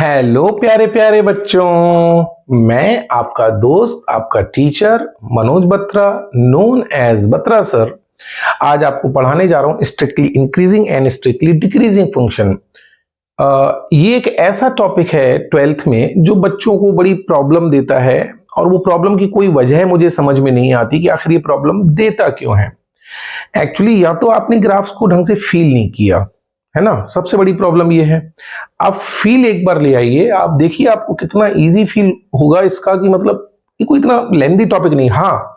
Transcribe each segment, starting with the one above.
Hello प्यारे प्यारे बच्चों, मैं आपका दोस्त आपका teacher Manoj Batra known as Batra sir आज आपको पढ़ाने जा रहा हूं strictly increasing and strictly decreasing function. ये एक ऐसा टॉपिक है 12th में जो बच्चों को बड़ी प्रॉब्लम देता है और वो प्रॉब्लम की कोई वजह मुझे समझ में नहीं आती कि आखिर ये प्रॉब्लम देता क्यों है। एक्चुअली या तो आपने ग्राफ्स को ढंग से फील नहीं किया है ना, सबसे बड़ी प्रॉब्लम ये है। आप फील एक बार ले आइए, आप देखिए आपको कितना इजी फील होगा इसका कि मतलब ये कोई इतना लेंथी टॉपिक नहीं। हाँ,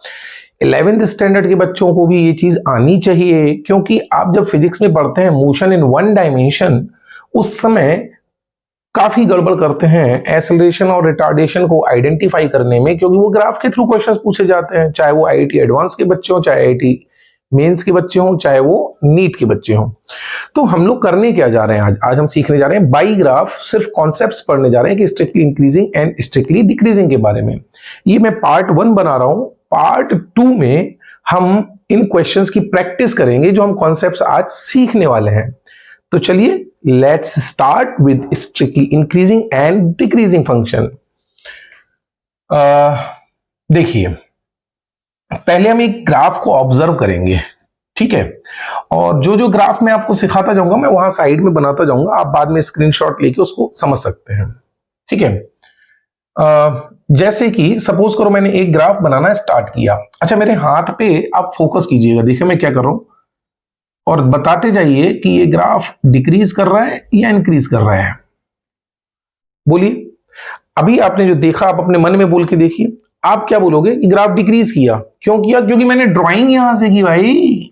11th स्टैंडर्ड के बच्चों को भी ये चीज आनी चाहिए, क्योंकि आप जब फिजिक्स में पढ़ते हैं मोशन इन वन डायमेंशन, उस समय काफी गड़बड़ करते हैं एक्सेलरेशन और रिटार्डेशन को आइडेंटिफाई करने में, क्योंकि वो ग्राफ के थ्रू क्वेश्चंस पूछे जाते हैं, चाहे वो आईआईटी एडवांस के बच्चे हों, चाहे आईआईटी मेंस के बच्चे हों, चाहे वो नीट के बच्चे हों। तो हम लोग करने क्या जा रहे हैं आज हम सीखने जा रहे हैं बाई ग्राफ, सिर्फ कॉन्सेप्ट्स पढ़ने जा रहे हैं कि strictly increasing and strictly decreasing के बारे में। ये मैं पार्ट 1 बना रहा हूं। पार्ट 2 में हम इन क्वेश्चंस की प्रैक्टिस करेंगे जो हम कॉन्सेप्ट्स आज सीखने वाले हैं। तो चलिए let's start with strictly increasing and decreasing function. देखिए, पहले हम एक ग्राफ को ऑब्जर्व करेंगे, ठीक है, और जो जो ग्राफ मैं आपको सिखाता जाऊंगा मैं वहां साइड में बनाता जाऊंगा, आप बाद में स्क्रीनशॉट लेके उसको समझ सकते हैं, ठीक है। जैसे कि सपोज करो मैंने एक ग्राफ बनाना स्टार्ट किया। अच्छा, मेरे हाथ पे आप फोकस कीजिएगा, देखिए मैं क्या कर रहा हूं और बताते जाइए कि ये ग्राफ डिक्रीज कर रहा है या इंक्रीज कर रहा है। बोलिए, अभी आपने जो देखा आप अपने मन में बोल के देखिए, आप क्या बोलोगे कि ग्राफ डिक्रीज किया। क्यों किया? क्योंकि मैंने ड्राइंग यहां से की भाई,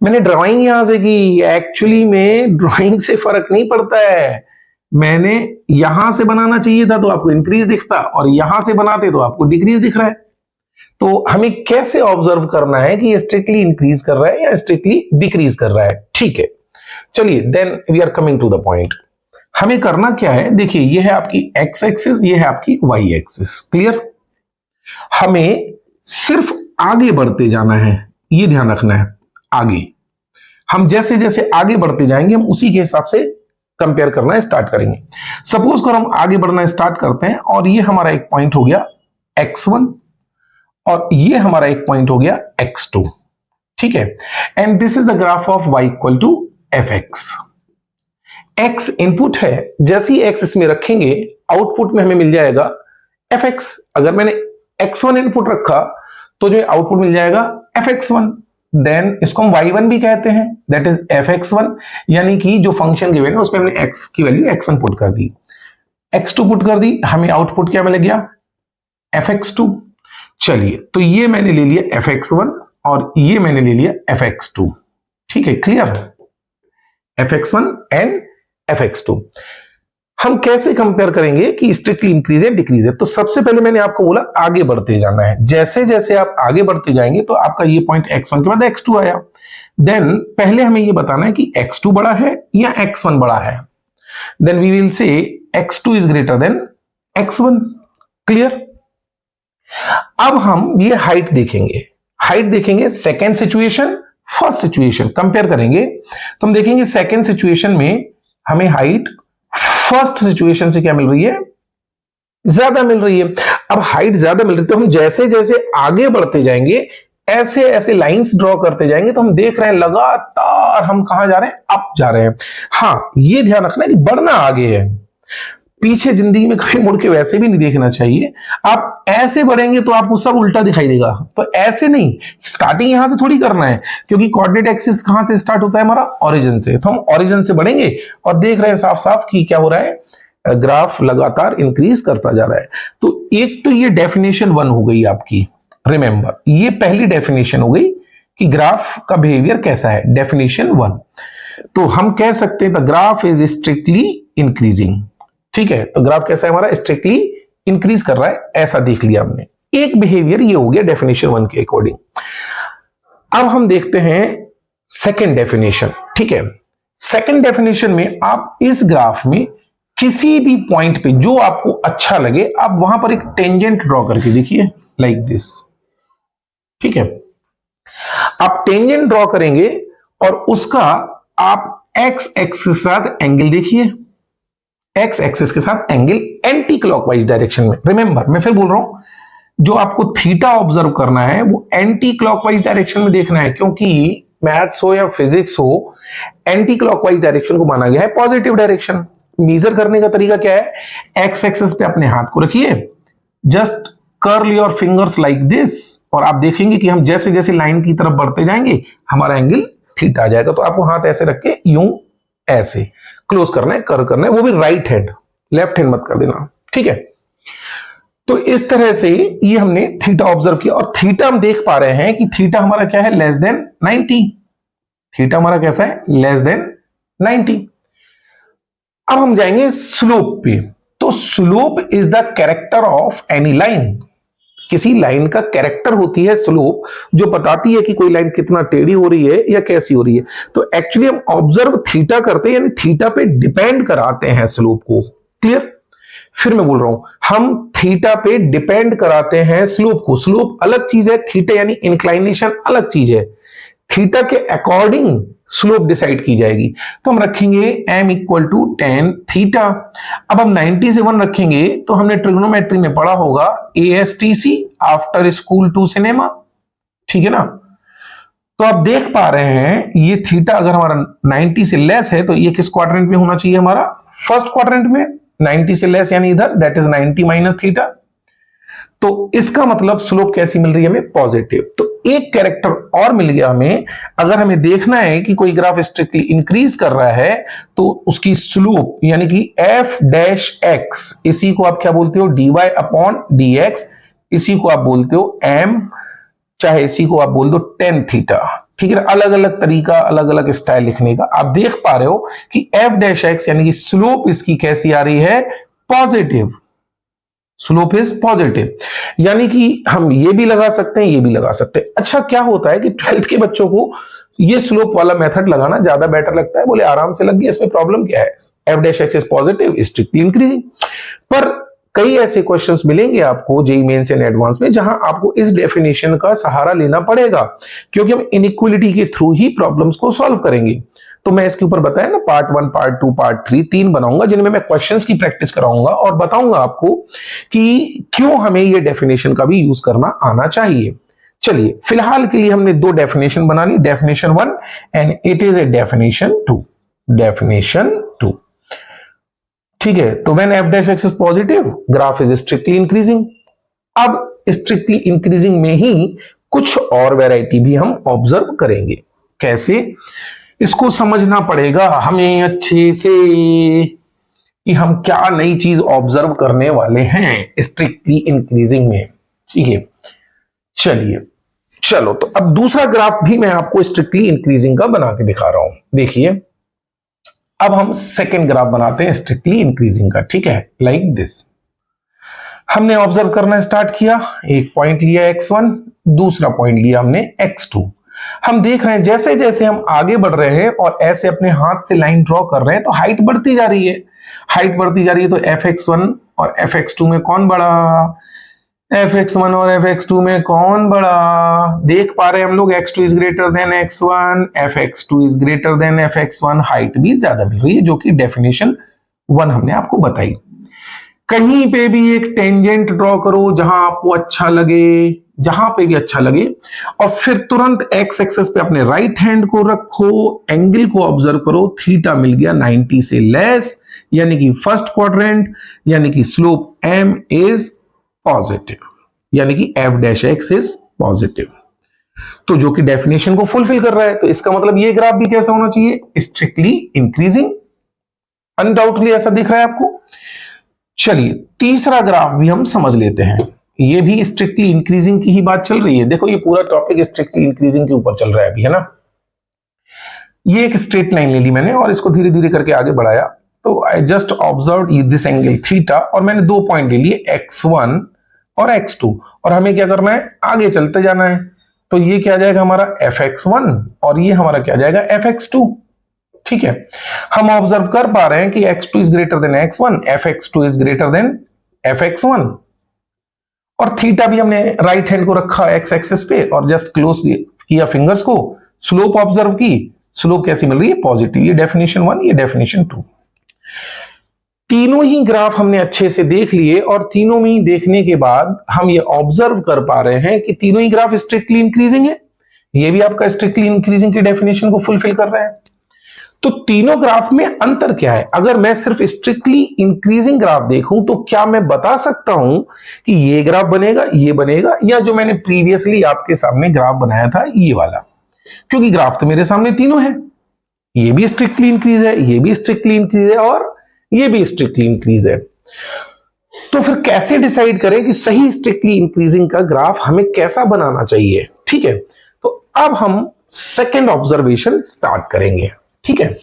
मैंने ड्राइंग यहां से की। एक्चुअली में ड्राइंग से फर्क नहीं पड़ता है, मैंने यहां से बनाना चाहिए था तो आपको इंक्रीज दिखता, और यहां से बनाते तो आपको डिक्रीज दिख रहा है। तो हमें कैसे ऑब्जर्व करना है कि ये स्ट्रिक्टली इंक्रीज कर रहा है या स्ट्रिक्टली डिक्रीज कर रहा है, ठीक है। चलिए then we are coming to the point. हमें करना क्या है, देखिए ये है आपकी एक्स एक्सिस, ये है आपकी वाई एक्सिस, क्लियर। हमें सिर्फ आगे बढ़ते जाना है, ये ध्यान रखना है। आगे हम जैसे जैसे आगे बढ़ते जाएंगे हम उसी के हिसाब से कंपेयर करना स्टार्ट करेंगे। सपोज करो हम आगे बढ़ना स्टार्ट करते हैं और ये हमारा एक पॉइंट हो गया x1 और ये हमारा एक पॉइंट हो गया x2, ठीक है। And this is the graph of y equal to fx। x input है, जैसे ही x इसमें रखेंगे आउटपुट में हमें मिल जाएगा fx। अगर मैंने x1 इनपुट रखा तो जो आउटपुट मिल जाएगा fx1। देन इसको हम y1 भी कहते हैं, दैट इज fx1, यानी कि जो फंक्शन गिवन है उसमें हमने x की वैल्यू x1 पुट कर दी, x2 पुट कर दी, हमें आउटपुट क्या मिल गया fx2। चलिए, तो ये मैंने ले लिया fx1 और ये मैंने ले लिया fx2, ठीक है, क्लियर। fx1 एंड fx2 हम कैसे कंपेयर करेंगे कि स्ट्रिक्टली इंक्रीज है डिक्रीज है। तो सबसे पहले मैंने आपको बोला आगे बढ़ते जाना है, जैसे जैसे आप आगे बढ़ते जाएंगे तो आपका ये पॉइंट x1 के बाद x2 आया। देन पहले हमें ये बताना है कि x2 बड़ा है या x1 बड़ा है। Then we will say x2 is greater than x1, clear. अब हम ये हाइट देखेंगे, second situation first situation compare करेंगे तो हम देखेंगे सेकेंड सिचुएशन में हमें हाइट फर्स्ट सिचुएशन से क्या मिल रही है, ज्यादा मिल रही है। अब हाइट ज्यादा मिल रही है तो हम जैसे जैसे आगे बढ़ते जाएंगे ऐसे ऐसे लाइंस ड्रॉ करते जाएंगे तो हम देख रहे हैं लगातार हम कहां जा रहे हैं, अप जा रहे हैं। हाँ, ये ध्यान रखना कि बढ़ना आगे है, पीछे जिंदगी में कभी मुड़ के वैसे भी नहीं देखना चाहिए। आप ऐसे बढ़ेंगे तो आपको सब उल्टा दिखाई देगा, तो ऐसे नहीं, स्टार्टिंग यहां से थोड़ी करना है, क्योंकि कोऑर्डिनेट एक्सिस कहां से स्टार्ट होता है हमारा, ओरिजिन से। तो हम ओरिजिन से बढ़ेंगे और देख रहे हैं साफ साफ कि क्या हो रहा है, ग्राफ लगातार इंक्रीज करता जा रहा है। तो एक तो ये डेफिनेशन 1 हो गई आपकी, रिमेंबर ये पहली डेफिनेशन हो गई कि ग्राफ का बिहेवियर कैसा है, डेफिनेशन 1। तो हम कह सकते हैं the graph is strictly increasing, ठीक है। तो ग्राफ कैसा है हमारा, स्ट्रिक्टली इंक्रीज कर रहा है, ऐसा देख लिया हमने। एक बिहेवियर ये हो गया डेफिनेशन 1 के अकॉर्डिंग। अब हम देखते हैं सेकंड डेफिनेशन, ठीक है। सेकंड डेफिनेशन में आप इस ग्राफ में किसी भी पॉइंट पे जो आपको अच्छा लगे आप वहां पर एक टेंजेंट ड्रॉ करके देखिए, लाइक दिस, ठीक है। आप टेंजेंट ड्रॉ करेंगे और उसका आप एक्स एक्स के साथ एंगल देखिए, एक्स एक्सिस के साथ एंगल एंटी क्लॉकवाइज डायरेक्शन में। रिमेंबर, मैं फिर बोल रहा हूं, जो आपको थीटा ऑब्जर्व करना है वो एंटी क्लॉकवाइज डायरेक्शन में देखना है, क्योंकि मैथ्स हो या फिजिक्स हो, एंटी क्लॉकवाइज डायरेक्शन को माना गया है पॉजिटिव डायरेक्शन। मेजर करने का तरीका क्या है, एक्स एक्सिस पे अपने हाथ को रखिए, just curl your fingers like this, और आप देखेंगे कि हम जैसे जैसे लाइन की तरफ बढ़ते जाएंगे हमारा एंगल थीटा आ जाएगा। तो आपको हाथ ऐसे रख के यूं ऐसे क्लोज करना है, कर करना है, वो भी राइट हैंड, लेफ्ट हैंड मत कर देना, ठीक है। तो इस तरह से ये हमने थीटा ऑब्जर्व किया, और थीटा हम देख पा रहे हैं कि थीटा हमारा क्या है, लेस देन 90। थीटा हमारा कैसा है, लेस देन 90। अब हम जाएंगे स्लोप पे। तो slope is the character of any line. किसी लाइन का कैरेक्टर होती है स्लोप, जो बताती है कि कोई लाइन कितना टेढ़ी हो रही है या कैसी हो रही है। तो एक्चुअली हम ऑब्जर्व थीटा करते हैं, यानी थीटा पे डिपेंड कराते हैं स्लोप को। क्लियर? फिर मैं बोल रहा हूं, हम थीटा पे डिपेंड कराते हैं स्लोप को। स्लोप अलग चीज है, थीटा यानी इंक्लाइनेशन अलग चीज है। थीटा के अकॉर्डिंग स्लोप डिसाइड की जाएगी। तो हम रखेंगे m equal to ten theta. अब हम 90 से 1 रखेंगे तो हमने ट्रिग्नोमेट्री में पढ़ा होगा ASTC, after school to cinema, ठीक है ना। तो आप देख पा रहे हैं ये थीटा अगर हमारा 90 से लेस है तो ये किस क्वाड्रेंट में होना चाहिए, हमारा फर्स्ट क्वाड्रेंट में। 90 से लेस यानी इधर, दैट इज 90 माइनस थीटा। तो इसका मतलब स्लोप कैसी मिल रही है हमें, पॉजिटिव। तो एक कैरेक्टर और मिल गया हमें। अगर हमें देखना है कि कोई ग्राफ स्ट्रिक्टली इंक्रीज कर रहा है तो उसकी स्लोप यानी कि f डैश x, इसी को आप क्या बोलते हो, dy अपॉन dx, इसी को आप बोलते हो m, चाहे इसी को आप बोल दो टेन थीटा, ठीक है। अलग अलग तरीका, अलग अलग स्टाइल लिखने का। आप देख पा रहे हो कि f डैश x यानी कि स्लोप इसकी कैसी आ रही है, पॉजिटिव। स्लोप इज पॉजिटिव, यानी कि हम ये भी लगा सकते हैं, ये भी लगा सकते हैं। अच्छा, क्या होता है कि 12th के बच्चों को ये स्लोप वाला मेथड लगाना ज्यादा बेटर लगता है, बोले आराम से लग गया, इसमें प्रॉब्लम क्या है, F dash x is positive, strictly increasing. पर कई ऐसे क्वेश्चंस मिलेंगे आपको जेईई मेंस एंड एडवांस में जहां आपको इस डेफिनेशन का सहारा लेना पड़ेगा, क्योंकि हम इनइक्वलिटी के थ्रू ही प्रॉब्लम्स को सॉल्व करेंगे। तो मैं इसके ऊपर बताया ना, पार्ट 1, पार्ट 2, पार्ट 3, 3 बनाऊंगा जिनमें मैं क्वेश्चंस की प्रैक्टिस कराऊंगा और बताऊंगा आपको कि क्यों हमें ये डेफिनेशन का भी यूज करना आना चाहिए। चलिए, फिलहाल के लिए हमने 2 डेफिनेशन बना ली, definition 1 and it is a definition 2। Definition 2, ठीक है। तो when f dash x is positive, graph is strictly increasing. अब स्ट्रिक्टली इंक्रीजिंग में ही कुछ और वैरायटी भी हम ऑब्जर्व करेंगे। कैसे, इसको समझना पड़ेगा हमें अच्छे से कि हम क्या नई चीज ऑब्जर्व करने वाले हैं स्ट्रिक्टली इंक्रीजिंग में, ठीक है। चलिए, चलो तो अब दूसरा ग्राफ भी मैं आपको स्ट्रिक्टली इंक्रीजिंग का बना के दिखा रहा हूं। देखिए, अब हम सेकेंड ग्राफ बनाते हैं स्ट्रिक्टली इंक्रीजिंग का, ठीक है, लाइक दिस। हमने ऑब्जर्व करना स्टार्ट किया, एक पॉइंट लिया x1, दूसरा पॉइंट लिया हमने x2। हम देख रहे हैं जैसे जैसे हम आगे बढ़ रहे हैं और ऐसे अपने हाथ से लाइन ड्रॉ कर रहे हैं तो हाइट बढ़ती जा रही है, हाइट बढ़ती जा रही है। तो fx1 और fx2 में कौन बड़ा, fx1 और fx2 में कौन बड़ा, देख पा रहे हैं हम लोग, x2 is greater than x1, fx2 is greater then fx1, height भी ज्यादा मिल रही है, जो कि डेफिनेशन 1 हमने आपको बताई। कहीं पे भी एक टेंजेंट ड्रॉ करो जहां आपको अच्छा लगे, जहां पे भी अच्छा लगे, और फिर तुरंत एक्स एक्सेस पे अपने राइट हैंड को रखो, एंगल को ऑब्जर्व करो, थीटा मिल गया 90 से लेस, यानी कि फर्स्ट क्वाड्रेंट, यानी कि स्लोप m इज पॉजिटिव, यानी कि f dash x is positive. तो जो कि डेफिनेशन को फुलफिल कर रहा है। तो इसका मतलब ये ग्राफ भी कैसा होना चाहिए, स्ट्रिक्टली इंक्रीजिंग। अनडाउटली ऐसा दिख रहा है आपको। चलिए, तीसरा ग्राफ भी हम समझ लेते हैं। ये भी स्ट्रिक्टली इंक्रीजिंग की ही बात चल रही है। देखो, ये पूरा टॉपिक स्ट्रिक्टली इंक्रीजिंग के ऊपर चल रहा है अभी, है ना। ये एक स्ट्रेट लाइन ले ली मैंने और इसको धीरे धीरे करके आगे बढ़ाया। तो I just observe this angle theta, और मैंने 2 पॉइंट ले लिए x1 और x2, और हमें क्या करना है, आगे चलते जाना है। तो ये क्या जाएगा हमारा fx1 और ये हमारा क्या जाएगा fx2, ठीक है। हम ऑब्जर्व कर पा रहे हैं कि x2 is greater than x1, fx2 is greater then fx1, और थीटा भी हमने राइट हैंड को रखा x एक्सिस पे और जस्ट क्लोज किया फिंगर्स को, स्लोप ऑब्जर्व की, स्लोप कैसी मिल रही है, पॉजिटिव। ये डेफिनेशन 1, ये डेफिनेशन 2। तीनों ही ग्राफ हमने अच्छे से देख लिए और तीनों में ही देखने के बाद हम ये ऑब्जर्व कर पा रहे हैं कि तीनों ही ग्राफ स्ट्रिक्टली इंक्रीजिंग है। ये भी आपका स्ट्रिक्टली इंक्रीजिंग की डेफिनेशन को फुलफिल कर रहा है। तो तीनों ग्राफ में अंतर क्या है? अगर मैं सिर्फ स्ट्रिक्टली इंक्रीजिंग ग्राफ देखूं तो क्या मैं बता सकता हूं कि ये ग्राफ बनेगा, ये बनेगा, या जो मैंने प्रीवियसली आपके सामने ग्राफ बनाया था ये वाला? क्योंकि ग्राफ तो मेरे सामने तीनों है, ये भी स्ट्रिक्टली इंक्रीज है, ये भी स्ट्रिक्टली इंक्रीज है और ये भी स्ट्रिक्टली इंक्रीज है। तो फिर कैसे डिसाइड करें कि सही स्ट्रिक्टली इंक्रीजिंग का ग्राफ हमें कैसा बनाना चाहिए? ठीक है, तो अब हम सेकेंड ऑब्जर्वेशन स्टार्ट करेंगे। ठीक है,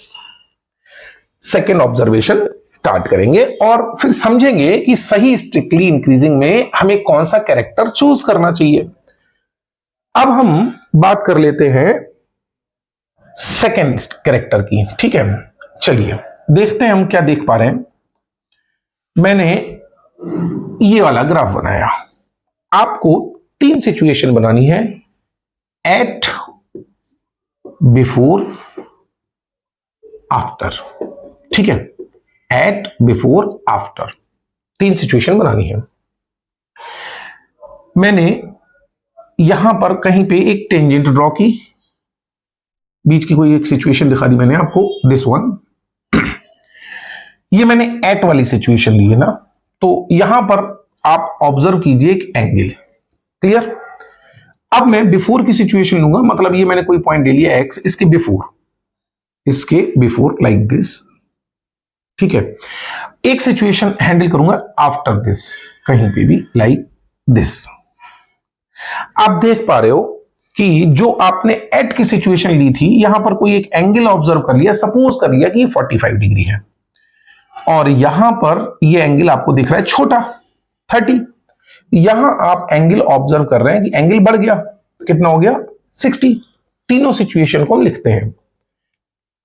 सेकेंड ऑब्जर्वेशन स्टार्ट करेंगे और फिर समझेंगे कि सही स्ट्रिक्टली इंक्रीजिंग में हमें कौन सा कैरेक्टर चूज करना चाहिए। अब हम बात कर लेते हैं सेकेंड कैरेक्टर की। ठीक है, चलिए देखते हैं हम क्या देख पा रहे हैं। मैंने ये वाला ग्राफ बनाया। आपको 3 सिचुएशन बनानी है, एट, बिफोर, आफ्टर। ठीक है, एट, बिफोर, आफ्टर, 3 सिचुएशन बनानी है। मैंने यहां पर कहीं पे एक टेंजेंट ड्रॉ की, बीच की कोई एक सिचुएशन दिखा दी मैंने आपको, दिस वन। ये मैंने एट वाली सिचुएशन ली है ना, तो यहां पर आप ऑब्जर्व कीजिए एक एंगल। क्लियर? अब मैं बिफोर की सिचुएशन लूंगा, मतलब ये मैंने कोई पॉइंट ले लिया एक्स, इसके बिफोर लाइक दिस। ठीक है, एक सिचुएशन हैंडल करूंगा आफ्टर दिस, कहीं पे भी लाइक दिस। आप देख पा रहे हो कि जो आपने एट की सिचुएशन ली थी, यहां पर कोई एक एंगल ऑब्जर्व कर लिया, सपोज कर लिया कि ये 45 डिग्री है, और यहां पर ये एंगल आपको दिख रहा है छोटा 30। यहां आप एंगल ऑब्जर्व कर रहे हैं कि एंगल बढ़ गया, कितना हो गया 60। तीनों सिचुएशन को हम लिखते हैं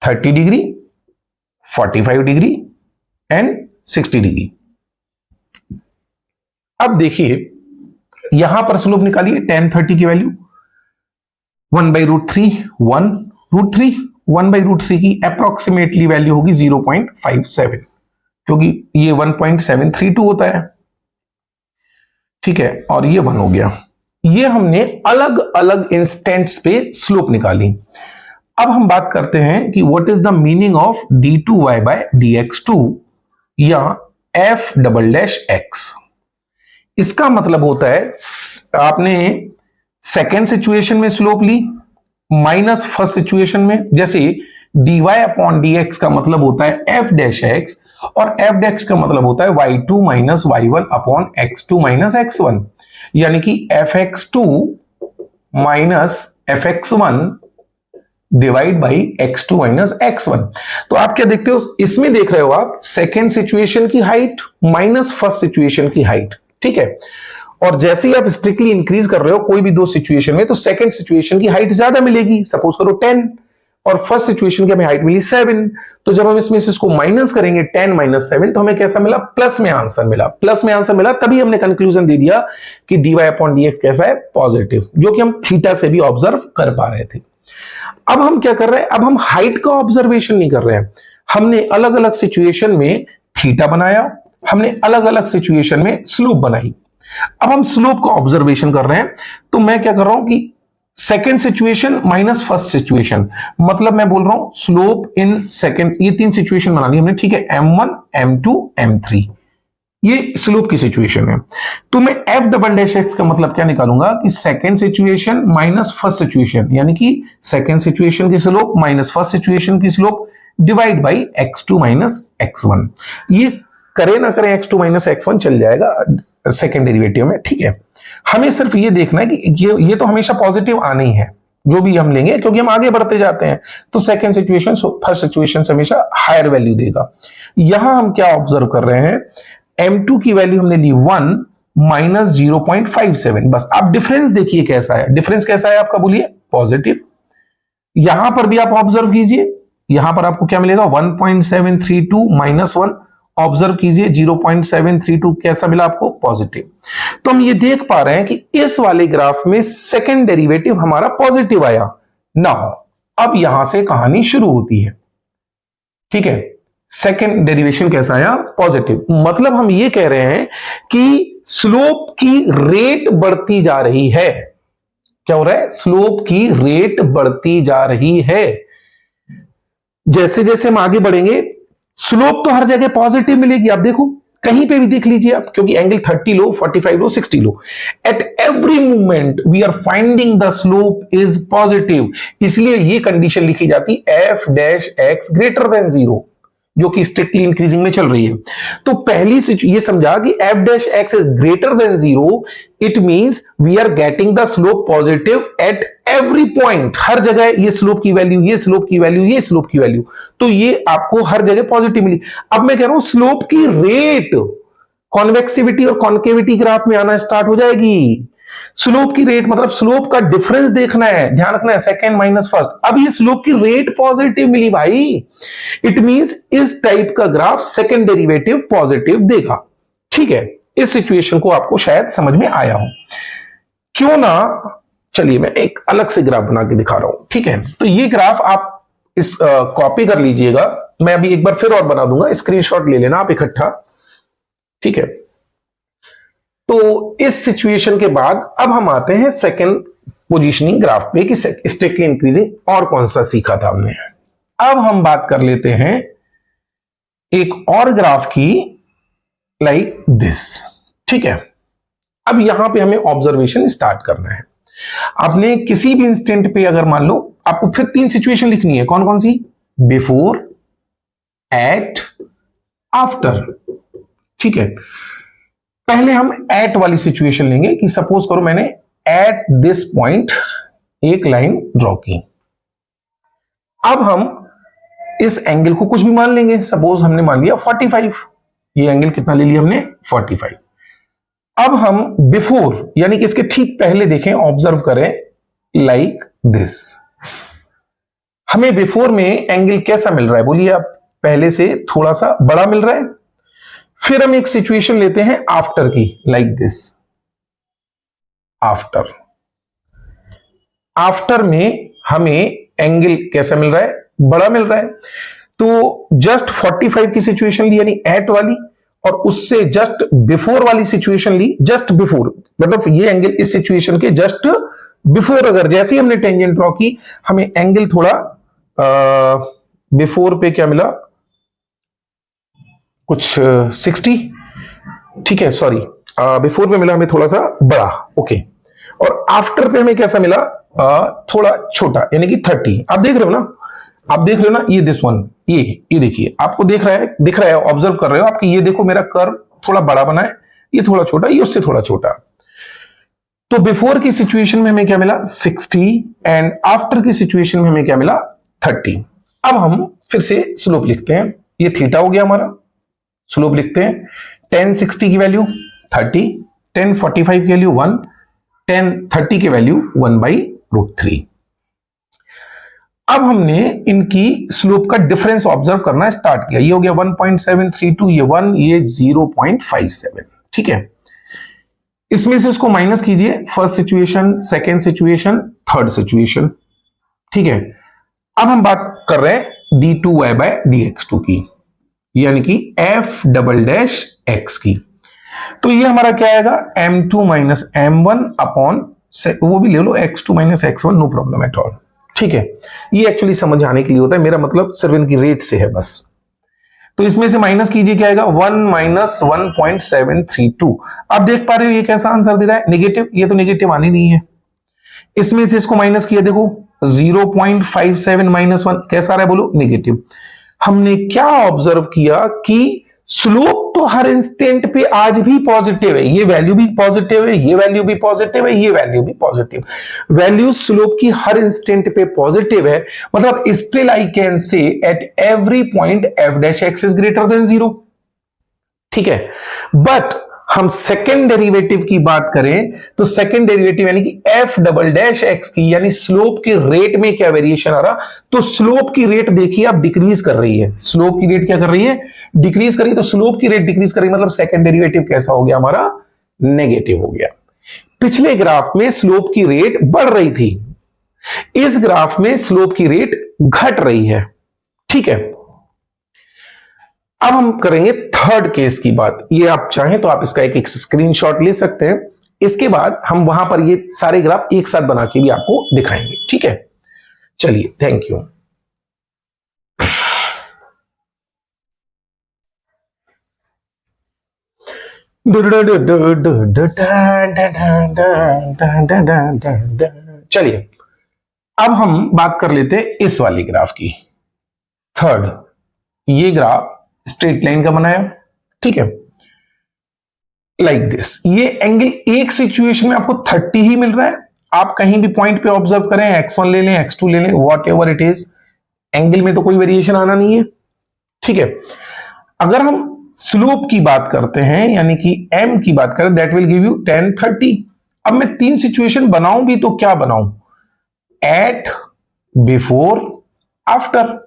30 डिग्री, 45 डिग्री एंड 60 डिग्री। अब देखिए यहां पर स्लोप निकालिए, tan 30 की वैल्यू 1/√3, 1√3, 1/√3 की अप्रोक्सीमेटली वैल्यू होगी 0.57, क्योंकि ये 1.732 होता है। ठीक है, और ये 1 हो गया। ये हमने अलग अलग इंस्टेंट्स पे स्लोप निकाली। अब हम बात करते हैं कि what is the meaning of d2y/dx2 या f'(x). इसका मतलब होता है आपने सेकेंड सिचुएशन में स्लोप ली माइनस फर्स्ट सिचुएशन में, जैसे dy/dx का मतलब होता है f'(x) और f' का मतलब होता है y2 minus y1 upon x2 minus x1, यानी कि fx2 minus fx1 divide by x2 minus x1। तो आप क्या देखते हो, इसमें देख रहे हो आप सेकेंड सिचुएशन की हाइट माइनस फर्स्ट सिचुएशन की हाइट। ठीक है, और जैसे ही आप स्ट्रिक्टली इंक्रीज कर रहे हो कोई भी दो सिचुएशन में, तो सेकेंड सिचुएशन की हाइट ज्यादा मिलेगी, सपोज करो 10, और फर्स्ट सिचुएशन की हमें हाइट मिली 7। तो जब हम इसमें से इसको माइनस करेंगे 10 माइनस 7, तो हमें कैसा मिला, प्लस में आंसर मिला। प्लस में आंसर मिला तभी हमने कंक्लूजन दे दिया कि dy/dx कैसा है, पॉजिटिव, जो कि हम थीटा से भी ऑब्जर्व कर पा रहे थे। अब हम क्या कर रहे हैं, अब हम हाइट का ऑब्जर्वेशन नहीं कर रहे हैं, हमने अलग अलग सिचुएशन में थीटा बनाया, हमने अलग अलग सिचुएशन में स्लोप बनाई। अब हम स्लोप का ऑब्जर्वेशन कर रहे हैं, तो मैं क्या कर रहा हूं कि second situation minus first situation, मतलब मैं बोल रहा हूं स्लोप इन सेकेंड, ये 3 सिचुएशन बनानी हमने। ठीक है, m1, m2, m3, ये स्लोप की सिचुएशन है। तो मैं f'(x) का मतलब क्या निकालूंगा कि second situation minus first situation, यानी कि सेकेंड सिचुएशन की स्लोप माइनस फर्स्ट सिचुएशन की slope divide by x2 minus x1। ये करे ना करें x2 माइनस x1 चल जाएगा सेकेंड डेरिवेटिव में। ठीक है, हमें सिर्फ ये देखना है कि ये तो हमेशा पॉजिटिव आना ही है जो भी हम लेंगे, क्योंकि हम आगे बढ़ते जाते हैं, तो सेकेंड सिचुएशन फर्स्ट सिचुएशन से हमेशा हायर वैल्यू देगा। यहां हम क्या ऑब्जर्व कर रहे हैं, m2 की वैल्यू हमने ली 1 माइनस 0.57। बस आप डिफरेंस देखिए कैसा है, डिफरेंस कैसा है आपका, बोलिए पॉजिटिव। यहां पर भी आप ऑब्जर्व कीजिए, यहां पर आपको क्या मिलेगा 1.732 माइनस 1, ऑब्जर्व कीजिए 0.732 कैसा मिला आपको, पॉजिटिव। तो हम ये देख पा रहे हैं कि इस वाले ग्राफ में सेकेंड डेरिवेटिव हमारा पॉजिटिव आया। नाउ अब यहां से कहानी शुरू होती है। ठीक है, सेकेंड डेरिवेशन कैसा आया? पॉजिटिव। मतलब हम ये कह रहे हैं कि स्लोप की रेट बढ़ती जा रही है। क्या हो रहा है? स्लोप की रेट बढ़ती जा रही है। जैसे जैसे हम आगे बढ़ेंगे स्लोप तो हर जगह पॉजिटिव मिलेगी। आप देखो कहीं पे भी देख लीजिए आप, क्योंकि एंगल 30 लो, 45 लो, 60 लो, at every movement we are finding the slope is positive. इसलिए ये कंडीशन लिखी जाती f dash x greater than 0, जो कि स्ट्रिक्टली इंक्रीजिंग में चल रही है। तो पहली ये समझा कि F dash x is greater than 0, it means we are getting the slope positive at every point. हर जगह ये स्लोप की वैल्यू, ये स्लोप की वैल्यू, ये स्लोप की वैल्यू, तो ये आपको हर जगह पॉजिटिव मिली। अब मैं कह रहा हूं स्लोप की रेट कॉन्वेक्सिविटी और कॉन्केविटी ग्राफ में आना स्टार्ट हो जाएगी। स्लोप की रेट मतलब स्लोप का डिफरेंस देखना है, ध्यान रखना है, सेकंड माइनस फर्स्ट। अब ये स्लोप की रेट पॉजिटिव मिली भाई, इट मींस इस टाइप का ग्राफ सेकंड डेरिवेटिव पॉजिटिव देगा। ठीक है, इस सिचुएशन को आपको शायद समझ में आया हो। क्यों ना, चलिए मैं एक अलग से ग्राफ बना के दिखा रहा हूं। ठीक है, तो ये ग्राफ आप इस कॉपी कर लीजिएगा, मैं अभी एक बार फिर और बना दूंगा, स्क्रीनशॉट ले लेना आप इकट्ठा। ठीक है, तो इस सिचुएशन के बाद अब हम आते हैं सेकंड पोजीशनिंग ग्राफ पे कि स्ट्रिक्टली इंक्रीजिंग और कौन सा सीखा था हमने। अब हम बात कर लेते हैं एक और ग्राफ की, लाइक दिस। ठीक है, अब यहां पे हमें ऑब्जर्वेशन स्टार्ट करना है। आपने किसी भी इंस्टेंट पे अगर मान लो आपको फिर 3 सिचुएशन लिखनी है, कौन कौन सी? Before, eight, after. ठीक है, पहले हम एट वाली सिचुएशन लेंगे कि सपोज करो मैंने एट दिस पॉइंट एक लाइन ड्रॉ की। अब हम इस एंगल को कुछ भी मान लेंगे, सपोज हमने मान लिया 45। ये एंगल कितना ले लिया हमने? 45। अब हम बिफोर यानी कि इसके ठीक पहले देखें, ऑब्जर्व करें, लाइक दिस। हमें बिफोर में एंगल कैसा मिल रहा है? बोलिए आप, पहले से थोड़ा सा बड़ा मिल रहा है। फिर हम एक सिचुएशन लेते हैं आफ्टर की, लाइक दिस। आफ्टर, आफ्टर में हमें एंगल कैसा मिल रहा है? बड़ा मिल रहा है। तो जस्ट 45 की सिचुएशन ली यानी एट वाली, और उससे जस्ट बिफोर वाली सिचुएशन ली, जस्ट बिफोर मतलब ये एंगल इस सिचुएशन के जस्ट बिफोर। अगर जैसे ही हमने टेंजेंट ड्रॉ की हमें एंगल थोड़ा बिफोर पे क्या मिला? कुछ 60। ठीक है, सॉरी, बिफोर में मिला हमें थोड़ा सा बड़ा, ओके। और आफ्टर पे हमें कैसा मिला? थोड़ा छोटा यानी कि 30। आप देख रहे हो ना, आप देख रहे हो ना, ये दिस वन, ये देखिए, आपको दिख रहा है, ऑब्जर्व कर रहे हो आपकी, ये देखो मेरा कर्व थोड़ा बड़ा बना है, ये थोड़ा छोटा, ये उससे थोड़ा छोटा। तो बिफोर की सिचुएशन में हमें क्या मिला? 60, एंड आफ्टर की सिचुएशन में हमें क्या मिला? 30। अब हम फिर से स्लोप लिखते हैं, ये थीटा हो गया हमारा। स्लोप लिखते हैं, 10 60 की वैल्यू 30, 10 45 की वैल्यू 1, 10 30 की वैल्यू 1/√3। अब हमने इनकी स्लोप का डिफरेंस ऑब्जर्व करना स्टार्ट किया। ये हो गया 1.732, ये 1, ये 0.57। ठीक है, इसमें से इसको माइनस कीजिए, first situation, second situation, third situation. ठीक है, अब हम बात कर रहे हैं d2y/dx2 की, यानी कि f डबल डैश x की। तो ये हमारा क्या आएगा? m2 माइनस m1 अपॉन, वो भी ले लो x2 minus x1, no problem at all. ठीक है, ये एक्चुअली समझ आने के लिए होता है, मेरा मतलब सिर्फ इनकी रेट से है बस। तो इसमें से माइनस कीजिए, क्या आएगा? 1 माइनस 1.732। आप देख पा रहे हो ये कैसा आंसर दे रहा है? नेगेटिव। ये तो नेगेटिव आनी नहीं है। इसमें से इसको माइनस किया, देखो 0.57 माइनस 1 कैसा आ रहा है? बोलो नेगेटिव। हमने क्या ऑब्जर्व किया कि स्लोप तो हर इंस्टेंट पे आज भी पॉजिटिव है। ये वैल्यू भी पॉजिटिव है, ये वैल्यू भी पॉजिटिव है, ये वैल्यू भी पॉजिटिव। वैल्यू स्लोप की हर इंस्टेंट पे पॉजिटिव है, मतलब still I can say eight every point F dash x is greater than 0। ठीक है, बट हम सेकेंड डेरिवेटिव की बात करें तो सेकेंड डेरिवेटिव यानी कि एफ डबल डैश एक्स की, यानी स्लोप के रेट में क्या वेरिएशन आ रहा? तो स्लोप की रेट देखिए आप डिक्रीज कर रही है। स्लोप की रेट क्या कर रही है? डिक्रीज कर रही है। तो स्लोप की रेट डिक्रीज कर रही है, मतलब सेकेंड डेरिवेटिव कैसा हो गया हमारा? नेगेटिव हो गया। पिछले ग्राफ में स्लोप की रेट बढ़ रही थी, इस ग्राफ में स्लोप की रेट घट रही है। ठीक है, अब हम करेंगे थर्ड केस की बात। ये आप चाहें तो आप इसका एक स्क्रीनशॉट ले सकते हैं। इसके बाद हम वहां पर ये सारे ग्राफ एक साथ बना के भी आपको दिखाएंगे, ठीक है। चलिए, थैंक यू। चलिए, अब हम बात कर लेते हैं इस वाली ग्राफ की। थर्ड, ये ग्राफ स्ट्रेट लाइन का बनाया, ठीक है, लाइक दिस। ये एंगल एक सिचुएशन में आपको 30 ही मिल रहा है। आप कहीं भी पॉइंट पे ऑब्जर्व करें, x1 ले लें, x2 ले लें, what ever it is, angle में तो कोई वेरिएशन आना नहीं है, ठीक है। अगर हम स्लोप की बात करते हैं, यानी कि m की बात करें, दैट विल गिव यू 10 30। अब मैं 3 सिचुएशन बनाऊं भी तो क्या बनाऊं, एट, बिफोर, आफ्टर।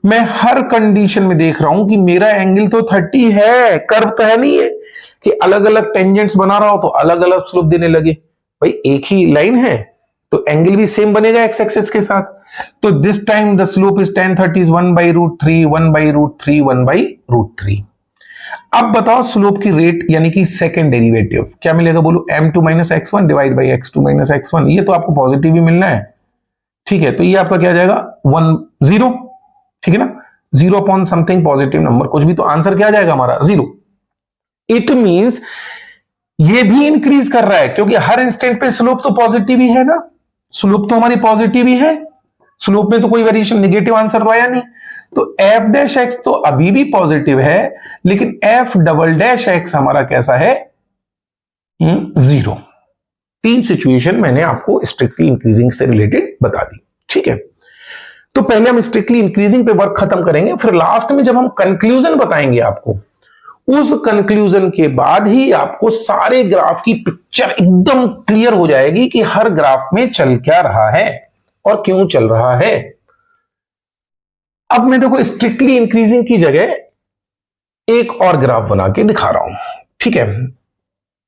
मैं हर कंडीशन में देख रहा हूं कि मेरा एंगल तो 30 है, कर्व तो है नहीं है कि अलग अलग टेंजेंट्स बना रहा हो तो अलग अलग स्लोप देने लगे। भाई एक ही लाइन है तो एंगल भी सेम बनेगा एक्स एक्सिस के साथ। तो this time the slope is 10 30 is 1/√3 1/√3 1/√3। अब बताओ स्लोप की रेट यानी कि सेकंड डेरिवेटिव क्या मिलेगा, बोलो m2 - x1 divide by x2 - x1। ये तो आपको पॉजिटिव ही मिलना है, ठीक है। तो ये आपका क्या आ जाएगा, 1 0, ठीक है ना, 0 अपॉन समथिंग पॉजिटिव नंबर कुछ भी, तो आंसर क्या आ जाएगा हमारा 0। इट मींस ये भी इंक्रीज कर रहा है क्योंकि हर इंस्टेंट पे स्लोप तो पॉजिटिव ही है ना, स्लोप तो हमारी पॉजिटिव ही है, स्लोप में तो कोई वेरिएशन, नेगेटिव आंसर तो आया नहीं। तो f डैश x तो अभी भी पॉजिटिव है, लेकिन f डबल डैश x हमारा कैसा है, 0। 3 सिचुएशन मैंने आपको स्ट्रिक्टली इंक्रीजिंग से रिलेटेड बता दी, ठीक है। तो पहले हम स्ट्रिक्टली इंक्रीजिंग पे वर्क खत्म करेंगे, फिर लास्ट में जब हम कंक्लूजन बताएंगे आपको, उस कंक्लूजन के बाद ही आपको सारे ग्राफ की पिक्चर एकदम क्लियर हो जाएगी कि हर ग्राफ में चल क्या रहा है और क्यों चल रहा है। अब मैं देखो स्ट्रिक्टली इंक्रीजिंग की जगह एक और ग्राफ बना के दिखा रहा हूं, ठीक है,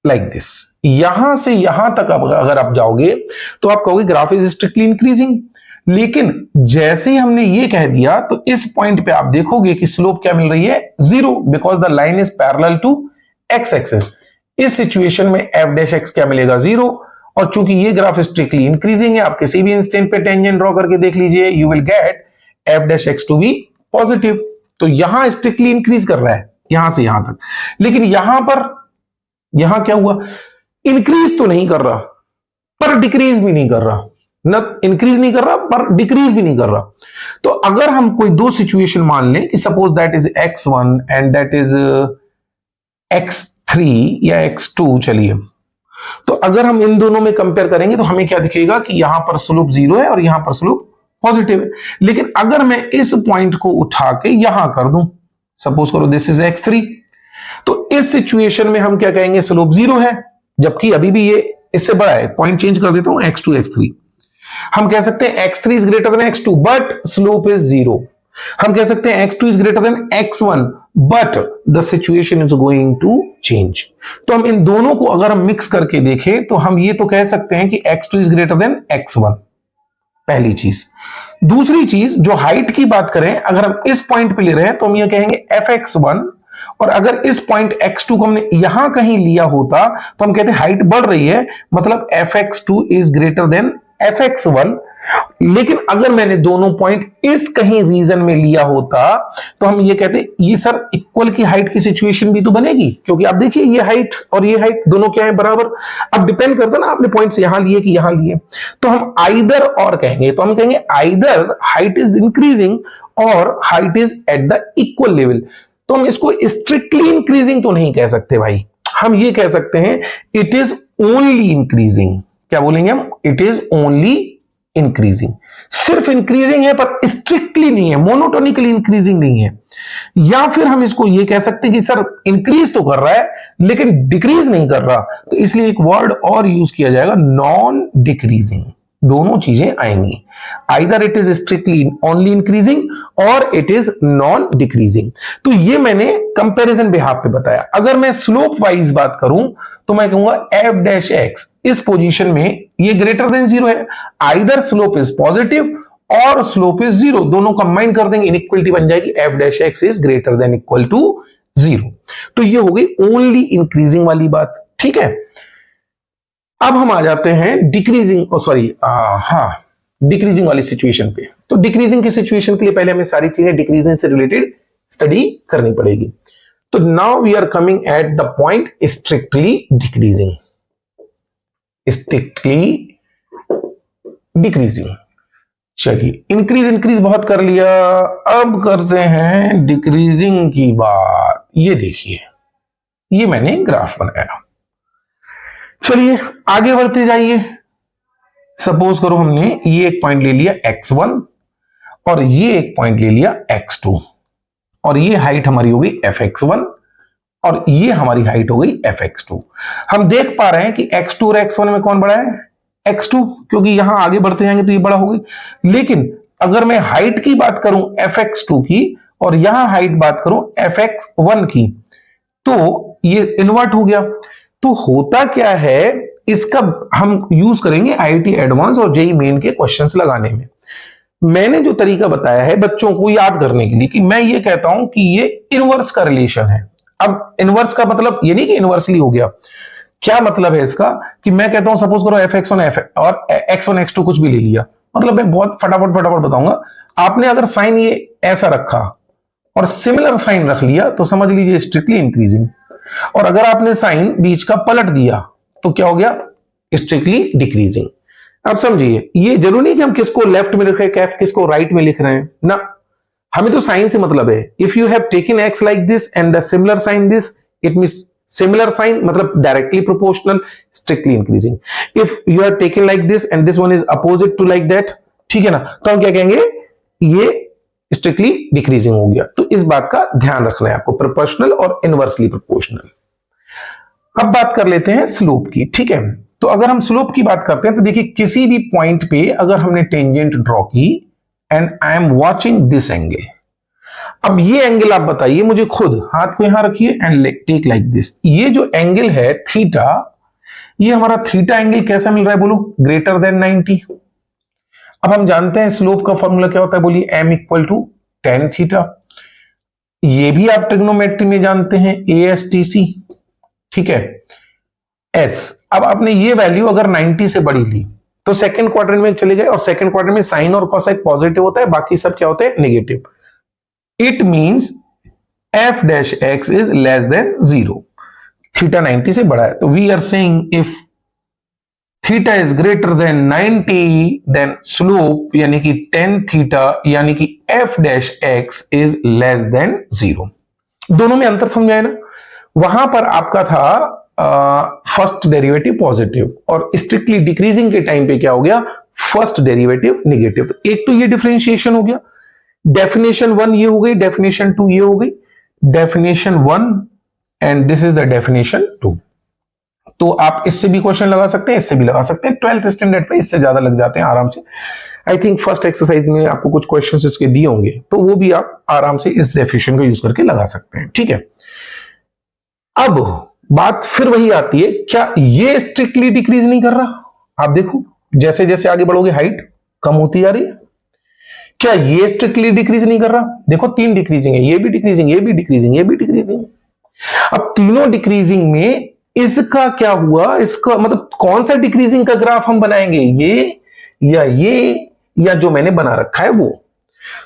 लाइक दिस। यहां से यहां तक अगर आप जाओगे तो आप कहोगे ग्राफ इज स्ट्रिक्टली इंक्रीजिंग, लेकिन जैसे ही हमने ये कह दिया तो इस पॉइंट पे आप देखोगे कि स्लोप क्या मिल रही है, 0, because the line is parallel to x axis. इस सिचुएशन में एफ डैश एक्स क्या मिलेगा, 0। और चूंकि ये ग्राफ स्ट्रिक्टली इंक्रीजिंग है, आप किसी भी इंस्टेंट पे टेंजेंट ड्रॉ करके देख लीजिए, you will get f dash x to be positive. तो यहां स्ट्रिक्टली इंक्रीज कर रहा है यहां से यहां तक, लेकिन यहां पर यहां क्या हुआ, इंक्रीज तो नहीं कर रहा पर डिक्रीज भी नहीं कर रहा, न इंक्रीज नहीं कर रहा पर डिक्रीज भी नहीं कर रहा। तो अगर हम कोई दो सिचुएशन मान लें कि suppose that is x1 and that is x3 या x2, चलिए, तो अगर हम इन दोनों में कंपेयर करेंगे तो हमें क्या दिखेगा कि यहां पर स्लोप 0 है और यहां पर स्लोप पॉजिटिव है। लेकिन अगर मैं इस पॉइंट को उठा के यहां कर दूं, सपोज करो दिस इज x3, तो इस सिचुएशन में हम क्या कहेंगे, स्लोप 0 है, जबकि अभी भी ये इससे बड़ा है। पॉइंट चेंज कर देता हूं, x2 x3। हम कह सकते हैं x3 is greater than x2 but slope is 0। हम कह सकते हैं x2 is greater than x1 but the situation is going to change. तो हम इन दोनों को अगर हम मिक्स करके देखें तो हम ये तो कह सकते हैं कि x2 is greater than x1, पहली चीज। दूसरी चीज, जो हाइट की बात करें, अगर हम इस पॉइंट पे ले रहे हैं तो हम ये कहेंगे fx1, और अगर इस पॉइंट x2 को हमने यहां कहीं लिया होता तो हम कहते हैं हाइट बढ़ रही है, मतलब fx2 is greater then fx1। लेकिन अगर मैंने दोनों पॉइंट इस कहीं रीजन में लिया होता तो हम ये कहते ये सर इक्वल की हाइट की सिचुएशन भी तो बनेगी, क्योंकि आप देखिए ये हाइट और ये हाइट दोनों क्या है, बराबर। अब डिपेंड करता है ना आपने पॉइंट्स यहां लिए कि यहां लिए, तो हम आइदर और कहेंगे, तो हम कहेंगे आइदर हाइट इज इंक्रीजिंग और height is at the equal level. तो हम इसको स्ट्रिक्टली इंक्रीजिंग तो नहीं कह सकते भाई, हम ये कह सकते हैं इट इज ओनली इंक्रीजिंग। क्या बोलेंगे हम, इट इज ओनली इंक्रीजिंग। सिर्फ इंक्रीजिंग है पर स्ट्रिक्टली नहीं है, मोनोटोनिकली इंक्रीजिंग नहीं है। या फिर हम इसको ये कह सकते हैं कि सर इंक्रीज तो कर रहा है लेकिन डिक्रीज नहीं कर रहा, तो इसलिए एक वर्ड और यूज किया जाएगा, नॉन डिक्रीजिंग। दोनों चीजें आएंगी, either it is strictly only increasing और इट इज नॉन डिक्रीजिंग। तो ये मैंने कंपैरिजन बिहाफ पे बताया। अगर मैं स्लोप वाइज बात करूं तो मैं कहूंगा एफ डैश एक्स इस पोजीशन में ये ग्रेटर देन 0 है, आइदर स्लोप इज पॉजिटिव और स्लोप इज 0, दोनों कंबाइन कर देंगे, इनइक्वलिटी बन जाएगी f dash x is greater than equal to 0। तो ये हो गई ओनली इंक्रीजिंग वाली बात, ठीक है। अब हम आ जाते हैं डिक्रीजिंग, सॉरी हाँ, डिक्रीजिंग वाली सिचुएशन पे। तो डिक्रीजिंग की सिचुएशन के लिए पहले हमें सारी चीजें डिक्रीजिंग से रिलेटेड स्टडी करनी पड़ेगी। तो now we are coming at the point strictly decreasing, strictly decreasing. चलिए, इंक्रीज बहुत कर लिया, अब करते हैं डिक्रीजिंग की बात। ये देखिए, ये मैंने ग्राफ बनाया। चलिए आगे बढ़ते जाइए। सपोज करो हमने ये एक पॉइंट ले लिया x1 और ये एक पॉइंट ले लिया x2, और ये हाइट हमारी हो गई fx1 और ये हमारी हाइट हो गई fx2। हम देख पा रहे हैं कि x2 और x1 में कौन बड़ा है? x2, क्योंकि यहां आगे बढ़ते जाएंगे तो ये बड़ा होगी। लेकिन अगर मैं हाइट की बात करूं fx2 की और यहां हाइट बात करूं fx1 की, तो ये इन्वर्ट हो गया। तो होता क्या है, इसका हम यूज करेंगे आईआईटी एडवांस और जेईई मेन के क्वेश्चंस लगाने में। मैंने जो तरीका बताया है बच्चों को याद करने के लिए, कि मैं ये कहता हूं कि ये इनवर्स का रिलेशन है। अब इनवर्स का मतलब ये नहीं कि इनवर्सली हो गया, क्या मतलब है इसका, कि मैं कहता हूं सपोज करो fx1 f और x1 x2 कुछ भी ले लिया, मतलब मैं बहुत फटाफट बताऊंगा। आपने अगर साइन ये ऐसा रखा और सिमिलर साइन रख लिया तो समझ लीजिए स्ट्रिक्टली इंक्रीजिंग, और अगर आपने साइन बीच का पलट दिया तो क्या हो गया? Strictly decreasing. अब समझिए, ये जरूरी नहीं कि हम किसको लेफ्ट में लिख रहे हैं, किसको राइट में लिख रहे हैं ना, हमें तो साइन से मतलब है। If you have taken X like this and the similar sign this, it means similar sign मतलब directly proportional, strictly increasing. If you are taken like this and this one is opposite to like that, ठीक है ना, तो हम क्या कहेंगे? ये strictly decreasing हो गया। तो इस बात का ध्यान रखना है आपको, प्रोपोर्शनल और इनवर्सली प्रोपोर्शनल। अब बात कर लेते हैं स्लोप की, ठीक है। तो अगर हम स्लोप की बात करते हैं तो देखिए, किसी भी पॉइंट पे अगर हमने टेंजेंट ड्रॉ की and I am watching this angle, अब ये एंगल आप बताइए मुझे खुद, हाथ को यहां रखिए एंड टेक लाइक दिस। ये जो एंगल है थीटा, ये हमारा थीटा एंगल कैसा मिल रहा है बोलो? Greater than 90। अब हम जानते हैं स्लोप का फॉर्मूला क्या होता है, बोलिए m equal to ten theta. ये भी आप ट्रिग्नोमेट्री में जानते हैं, ASTC, ठीक है। S, अब आपने ये वैल्यू अगर 90 से बड़ी ली तो सेकंड क्वाड्रेंट में चले गए, और सेकंड क्वाड्रेंट में साइन और कोसाइन पॉजिटिव होता है, बाकी सब क्या होते हैं? Negative. It means f dash x is less than 0, theta 90 से बड़ा है। तो we are saying if theta is greater than 90 then slope यानी कि tan थीटा यानी कि f dash x is less than 0। दोनों में अंतर समझाए ना? वहां पर आपका था फर्स्ट डेरिवेटिव पॉजिटिव, और स्ट्रिक्टली डिक्रीजिंग के टाइम पे क्या हो गया? First derivative negative. तो एक तो ये डिफरेंशिएशन हो गया। डेफिनेशन 1 ये हो गई, डेफिनेशन 2 ये हो गई। Definition 1 and this is the definition 2। तो आप इससे भी क्वेश्चन लगा सकते हैं, इससे भी लगा सकते हैं। 12th स्टैंडर्ड पे इससे ज्यादा लग जाते हैं आराम से। आई थिंक फर्स्ट एक्सरसाइज में आपको कुछ क्वेश्चंस इसके दिए होंगे, तो वो भी आप आराम से इस डेफिनेशन को यूज करके लगा सकते हैं, ठीक है। अब बात फिर वही आती है, क्या ये स्ट्रिक्टली डिक्रीज नहीं कर रहा? आप देखो, जैसे जैसे आगे बढ़ोगे हाइट कम होती जा रही है। क्या ये स्ट्रिक्टली डिक्रीज नहीं कर रहा? देखो 3 डिक्रीजिंग है, ये भी डिक्रीजिंग, ये भी डिक्रीजिंग, ये भी डिक्रीजिंग। अब तीनों डिक्रीजिंग में इसका क्या हुआ? इसका मतलब कौन सा डिक्रीजिंग का ग्राफ हम बनाएंगे? ये या जो मैंने बना रखा है वो।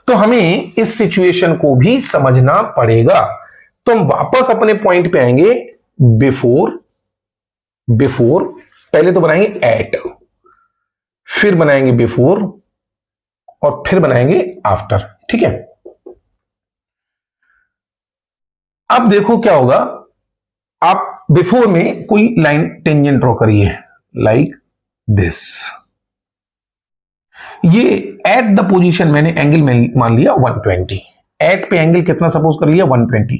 तो हमें इस सिचुएशन को भी समझना पड़ेगा। तो हम वापस अपने पॉइंट पे आएंगे, बिफोर पहले तो बनाएंगे एट, फिर बनाएंगे बिफोर, और फिर बनाएंगे आफ्टर, ठीक है। अब देखो क्या होगा, आप बिफोर में कोई लाइन टेंजेंट ड्रॉ करिए लाइक दिस। ये एट द पोजीशन मैंने एंगल में मान लिया 120। एट पे एंगल कितना सपोज कर लिया? 120।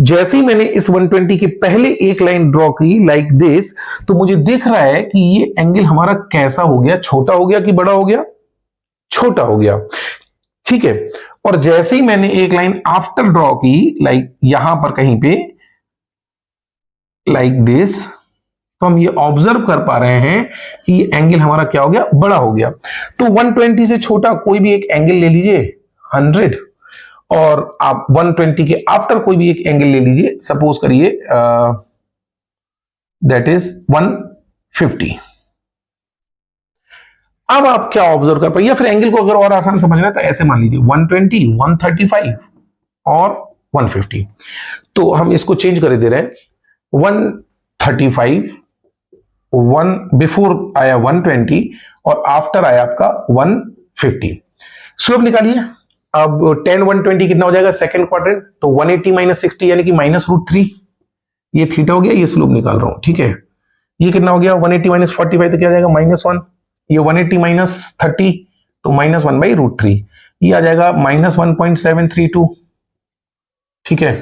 जैसे ही मैंने इस 120 के पहले एक लाइन ड्रॉ की लाइक दिस, तो मुझे दिख रहा है कि ये एंगल हमारा कैसा हो गया? छोटा हो गया कि बड़ा हो गया? छोटा हो गया, ठीक है। और जैसे ही मैंने एक लाइन आफ्टर ड्रॉ की लाइक यहां पर कहीं पे लाइक दिस, तो हम ये ऑब्जर्व कर पा रहे हैं कि ये एंगल हमारा क्या हो गया, बड़ा हो गया। तो 120 से छोटा कोई भी एक एंगल ले लीजिए 100, और आप 120 के आफ्टर कोई भी एक एंगल ले लीजिए, सपोज करिए दैट इज 150। अब आप क्या ऑब्जर्व कर पाए, या फिर एंगल को अगर और आसान समझना है तो ऐसे मान लीजिए 120, 135 और 150। तो हम इसको चेंज कर दे रहे हैं, 135, वन बिफोर आया 120 और आफ्टर आया आपका 150। स्लोप निकालिए। अब 10 120 कितना हो जाएगा सेकंड क्वाड्रेंट, तो 180 माइनस 60 यानी कि -√3। ये थीटा हो गया, ये स्लोप निकाल रहा हूं, ठीक है। ये कितना हो गया 180 माइनस 45 तो क्या आ जाएगा -1। ये 180 माइनस 30 तो -1/√3। ये आ जाएगा -1.732, ठीक है।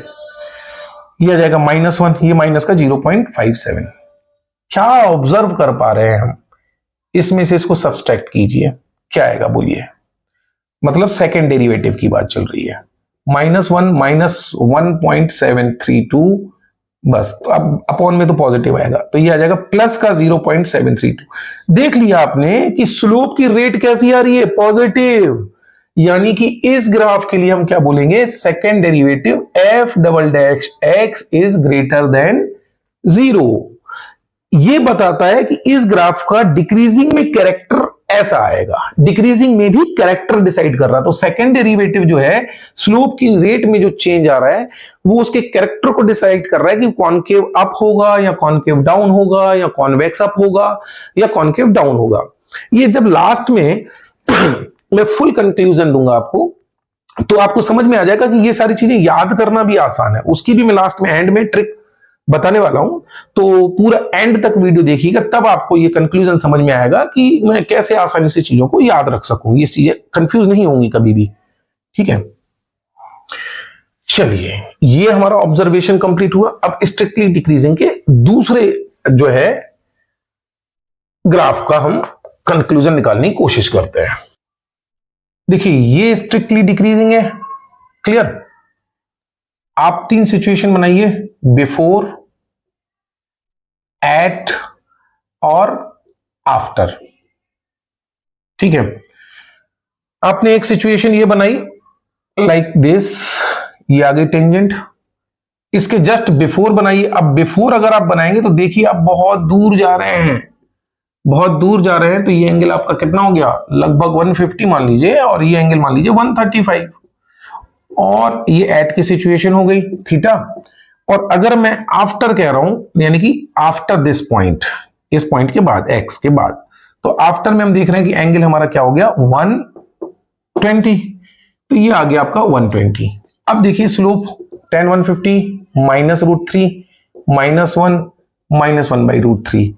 ये आ जाएगा -1, ये माइनस का 0.57। क्या ऑब्जर्व कर पा रहे हैं हम, इसमें से इसको सब्सट्रैक्ट कीजिए, क्या आएगा बोलिए। मतलब सेकेंड डेरिवेटिव की बात चल रही है, -1 माइनस 1.732, बस। तो अब अपॉन में तो पॉजिटिव आएगा, तो ये आ जाएगा प्लस का 0.732। देख लिया आपने कि स्लोप की रेट कैसी आ रही है, पॉजिटिव। यानी कि इस ग्राफ के लिए हम क्या बोलेंगे, second derivative f double dash x is greater than 0। ये बताता है कि इस ग्राफ का डिक्रीजिंग में कैरेक्टर ऐसा आएगा, डिक्रीजिंग में भी कैरेक्टर डिसाइड कर रहा है। तो सेकेंड डेरिवेटिव जो है, स्लोप की रेट में जो चेंज आ रहा है वो उसके कैरेक्टर को डिसाइड कर रहा है कि कॉनकेव अप होगा या कॉनकेव डाउन होगा, या कॉन्वेक्स अप होगा या कॉनकेव डाउन होगा। ये जब लास्ट में मैं फुल कंक्लूजन दूंगा आपको, तो आपको समझ में आ जाएगा कि ये सारी चीजें याद करना भी आसान है। उसकी भी मैं लास्ट में एंड में ट्रिक बताने वाला हूं, तो पूरा एंड तक वीडियो देखिएगा, तब आपको ये कंक्लूजन समझ में आएगा कि मैं कैसे आसानी से चीजों को याद रख सकूं, ये चीजें कंफ्यूज नहीं होंगी कभी भी, ठीक है। चलिए, ये हमारा ऑब्जर्वेशन कंप्लीट हुआ। अब स्ट्रिक्टली डिक्रीजिंग के दूसरे जो है ग्राफ का हम कंक्लूजन निकालने की कोशिश करते हैं। देखिए, ये स्ट्रिक्टली डिक्रीजिंग है, क्लियर। आप 3 सिचुएशन बनाइए, बिफोर, एट और आफ्टर, ठीक है। आपने एक सिचुएशन ये बनाई लाइक दिस, ये आ गई टेंजेंट। इसके जस्ट बिफोर बनाइए। अब बिफोर अगर आप बनाएंगे तो देखिए आप बहुत दूर जा रहे हैं, बहुत दूर जा रहे हैं। तो ये एंगल आपका कितना हो गया, लगभग 150 मान लीजिए, और ये एंगल मान लीजिए 135, और ये एट की सिचुएशन हो गई थीटा। और अगर मैं आफ्टर कह रहा हूं, यानी कि आफ्टर दिस पॉइंट, इस पॉइंट के बाद, एक्स के बाद, तो आफ्टर में हम देख रहे हैं कि एंगल हमारा क्या हो गया 120, तो ये आ गया आपका 120। अब देखिए स्लोप 10 150 -√3 -1 -1/√3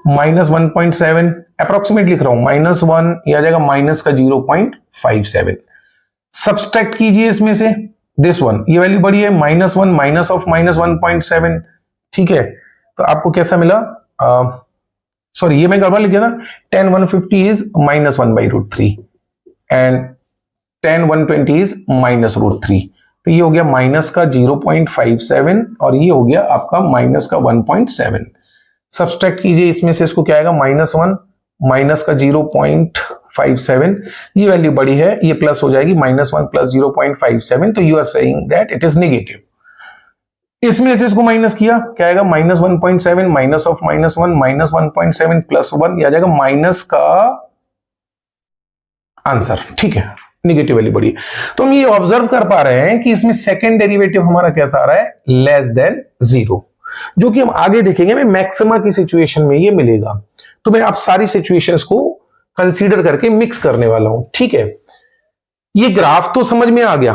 -1.7, अप्रोक्सीमेट लिख रहा हूं, -1, ये आ जाएगा माइनस का 0.57। सब्सट्रैक्ट कीजिए इसमें से दिस वन, ये वैल्यू बड़ी है, -1 माइनस ऑफ -1.7, ठीक है। तो आपको कैसा मिला, सॉरी ये मैं गड़बड़ लिख गया ना, 10 150 इज -1/√3 एंड 10 120 इज -√3। तो ये हो गया माइनस का 0.57 और ये हो गया आपका माइनस का 1.7। सब्सट्रैक्ट कीजिए इसमें से, इसको क्या आएगा, -1 माइनस का 0.57, ये वैल्यू बड़ी है, ये प्लस हो जाएगी, -1 प्लस 0.57, तो you are saying that it is negative. इसमें से इसको माइनस किया, क्या आएगा, -1.7 माइनस ऑफ -1 -1.7 प्लस 1, ये आ जाएगा माइनस का आंसर, ठीक है, नेगेटिव वैल्यू बड़ी है। तो हम ये ऑब्जर्व कर पा रहे हैं कि इसमें सेकेंड डेरिवेटिव हमारा कैसा आ रहा है, लेस देन 0, जो कि हम आगे देखेंगे में मैक्सिमा की सिचुएशन में ये मिलेगा। तो मैं आप सारी सिचुएशंस को कंसीडर करके मिक्स करने वाला हूं, ठीक है। ये ग्राफ तो समझ में आ गया,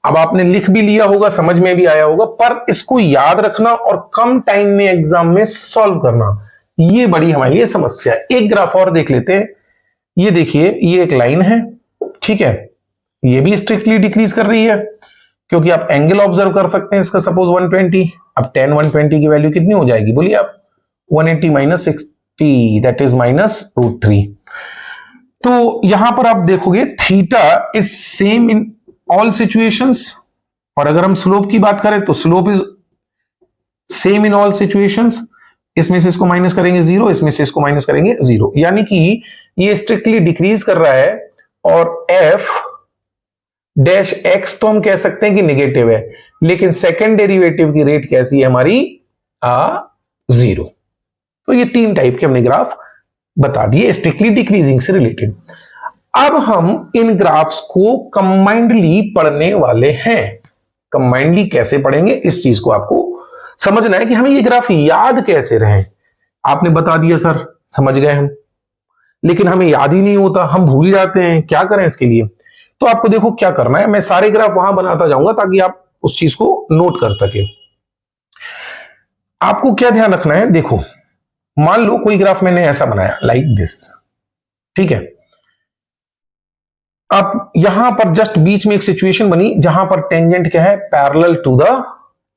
अब आपने लिख भी लिया होगा, समझ में भी आया होगा, पर इसको याद रखना और कम टाइम में एग्जाम में सॉल्व करना, ये बड़ी हमारी ये समस्या है। एक ग्राफ और देख लेते हैं। ये देखिए, ये एक लाइन है, ठीक है, ये भी स्ट्रिक्टली डिक्रीज कर रही है, क्योंकि आप एंगल ऑब्जर्व कर सकते हैं इसका, सपोज 120। अब 10 120 की वैल्यू कितनी हो जाएगी बोलिए आप, 180 माइनस 60, दैट इज -√3। तो यहां पर आप देखोगे theta is same in all situations, और अगर हम स्लोप की बात करें तो slope is same in all situations. इसमें से इसको माइनस करेंगे 0, इसमें से इसको माइनस करेंगे 0, यानी कि ये स्ट्रिक्टली डिक्रीज कर रहा है और एफ डैश एक्स तो हम कह सकते हैं कि नेगेटिव है, लेकिन सेकेंड डेरिवेटिव की रेट कैसी है हमारी 0। तो ये 3 टाइप के हमने ग्राफ बता दिए स्ट्रिक्टली डिक्रीजिंग से रिलेटेड। अब हम इन ग्राफ्स को कंबाइंडली पढ़ने वाले हैं। कंबाइंडली कैसे पढ़ेंगे इस चीज को आपको समझना है कि हमें ये ग्राफ याद कैसे रहे। आपने बता दिया सर, समझ गए हम, लेकिन हमें याद ही नहीं होता, हम भूल जाते हैं, क्या करें इसके लिए? तो आपको देखो क्या करना है, मैं सारे ग्राफ वहां बनाता जाऊंगा ताकि आप उस चीज को नोट कर सके। आपको क्या ध्यान रखना है, देखो मान लो कोई ग्राफ मैंने ऐसा बनाया लाइक दिस, ठीक है। अब यहां पर जस्ट बीच में एक सिचुएशन बनी जहां पर टेंजेंट क्या है, parallel to the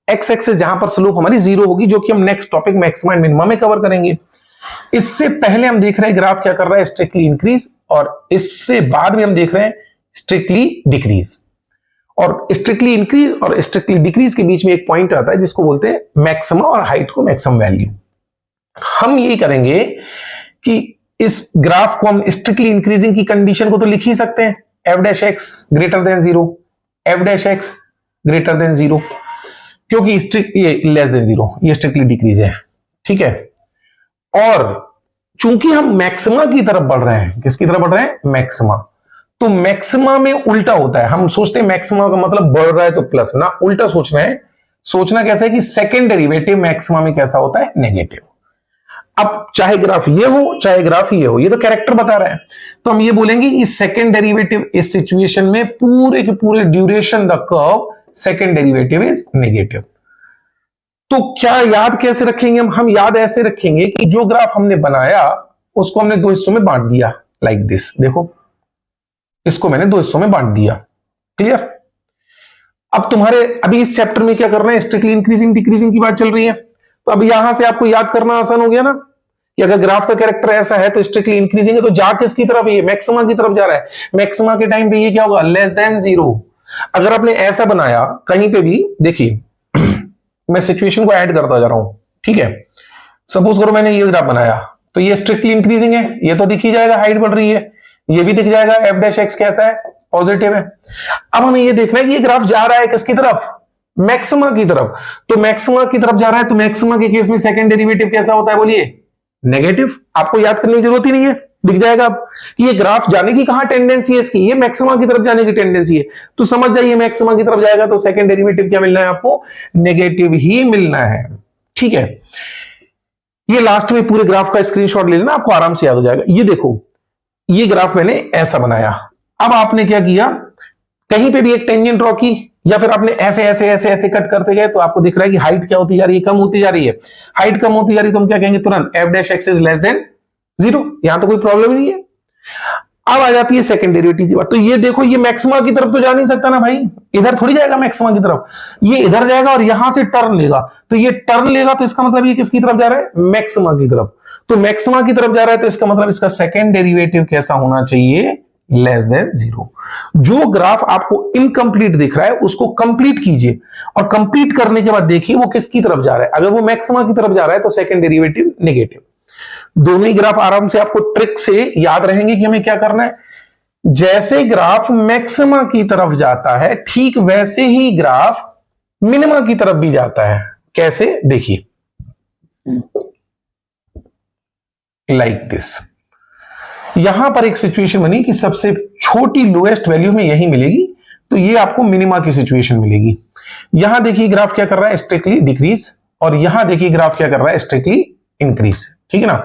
x axis, जहां पर स्लोप हमारी 0 होगी, जो कि हम next topic maxima and minima में कवर करेंगे। इससे पहले हम देख रहे हैं ग्राफ क्या कर रहा है, स्ट्रिक्टली इंक्रीज, और इससे बाद में हम देख रहे हैं स्ट्रिक्टली डिक्रीज। और स्ट्रिक्टली इंक्रीज और स्ट्रिक्टली डिक्रीज के बीच में एक पॉइंट आता है जिसको बोलते हैं मैक्सिमा और हाइट को मैक्सिमम वैल्यू। हम यही करेंगे कि इस ग्राफ को हम स्ट्रिक्टली इंक्रीजिंग की कंडीशन को तो लिख ही सकते हैं, F dash x greater than 0, F dash x greater than 0, क्योंकि स्ट्रिक्ट ये लेस देन 0, ये स्ट्रिक्टली डिक्रीज है, ठीक है। और चूंकि हम मैक्सिमा की तरफ बढ़ रहे हैं, किसकी तरफ बढ़ रहे हैं, मैक्सिमा, तो मैक्सिमा में उल्टा होता है। हम सोचते हैं मैक्सिमा का मतलब बढ़ रहा है तो प्लस, ना उल्टा सोच रहे हैं। सोचना कैसा है कि सेकेंड डेरिवेटिव मैक्सिमा में कैसा होता है, नेगेटिव। अब चाहे ग्राफ ये हो चाहे ग्राफ ये हो, ये तो कैरेक्टर बता रहा है, तो हम ये बोलेंगे कि सेकेंड डेरिवेटिव इस सिचुएशन में पूरे के पूरे duration the curve second derivative is negative. तो क्या याद कैसे रखेंगे हम याद ऐसे रखेंगे कि जो ग्राफ हमने बनाया उसको हमने 2 हिस्सों में बांट दिया, लाइक दिस। देखो इसको मैंने 2 हिस्सों में बांट दिया, क्लियर। अब तुम्हारे अभी इस चैप्टर में क्या करना है, स्ट्रिक्टली इंक्रीजिंग डिक्रीजिंग की बात चल रही है, तो अब यहां से आपको याद करना आसान हो गया ना कि अगर ग्राफ का कैरेक्टर ऐसा है तो स्ट्रिक्टली इंक्रीजिंग है, तो जा किसकी तरफ है, मैक्सिमा की तरफ जा रहा है। मैक्सिमा के टाइम पे ये क्या होगा, लेस देन 0। अगर आपने ऐसा बनाया कहीं पे भी, देखिए मैं सिचुएशन को ऐड करता जा रहा हूं, ठीक है। सपोज करो मैंने ये ग्राफ बनाया, तो ये स्ट्रिक्टली इंक्रीजिंग है, ये तो दिख ही जाएगा, हाइट बढ़ रही है, ये भी दिख जाएगा, एफ डैश एक्स कैसा है, पॉजिटिव है। अब हमें ये देखना है कि ये ग्राफ जा रहा है किसकी तरफ, मैक्सिमा की तरफ। तो मैक्सिमा की तरफ जा रहा है, तो मैक्सिमा के केस में सेकंड डेरिवेटिव कैसा होता है, बोलिए, नेगेटिव। आपको याद करने की जरूरत ही नहीं है, दिख जाएगा कि ये ग्राफ जाने की कहां टेंडेंसी है इसकी, ये मैक्सिमा की तरफ जाने की टेंडेंसी है। तो समझ जाइए मैक्सिमा की तरफ जाएगा तो सेकंड डेरिवेटिव क्या मिलना है आपको, नेगेटिव ही मिलना है, ठीक है। ये लास्ट में पूरे ग्राफ का स्क्रीनशॉट ले लेना, आपको आराम से याद हो जाएगा। ये देखो ये ग्राफ मैंने ऐसा बनाया, अब आपने क्या किया, कहीं पे भी एक टेंजेंट ड्रॉ की, या फिर आपने ऐसे ऐसे ऐसे ऐसे कट करते गए, तो आपको दिख रहा है कि हाइट क्या होती जा रही है, कम होती जा रही है। हाइट कम होती जा रही है तो हम क्या कहेंगे तुरंत, F dash x is less than 0, यहां तो कोई प्रॉब्लम नहीं है। अब आ जाती है सेकंड डेरिवेटिव की बात, तो ये देखो ये मैक्सिमा की तरफ तो जा नहीं सकता ना भाई, इधर थोड़ी जाएगा मैक्सिमा की तरफ, ये इधर जाएगा और यहां से टर्न लेगा, तो ये टर्न लेगा तो इसका मतलब ये किसकी तरफ जा रहा है, मैक्सिमा की तरफ। तो मैक्सिमा की तरफ जा रहा है तो इसका मतलब इसका सेकंड डेरिवेटिव कैसा होना चाहिए, लेस देन 0। जो ग्राफ आपको इनकम्प्लीट दिख रहा है उसको कंप्लीट कीजिए, और कंप्लीट करने के बाद देखिए वो किसकी तरफ जा रहा है। अगर वो मैक्सिमा की तरफ जा रहा है तो सेकंड डेरिवेटिव नेगेटिव। दोनों ही ग्राफ आराम से आपको ट्रिक से याद रहेंगे कि हमें क्या करना है। जैसे ग्राफ मैक्सिमा की तरफ जाता है ठीक वैसे ही ग्राफ मिनिमा की तरफ भी जाता है। कैसे, देखिए लाइक दिस। यहां पर एक सिचुएशन बनी कि सबसे छोटी लोएस्ट वैल्यू में यही मिलेगी, तो ये आपको मिनिमा की सिचुएशन मिलेगी। यहां देखिए ग्राफ क्या कर रहा है, स्ट्रिक्टली डिक्रीज, और यहां देखिए ग्राफ क्या कर रहा है, स्ट्रिक्टली इंक्रीज, ठीक है ना।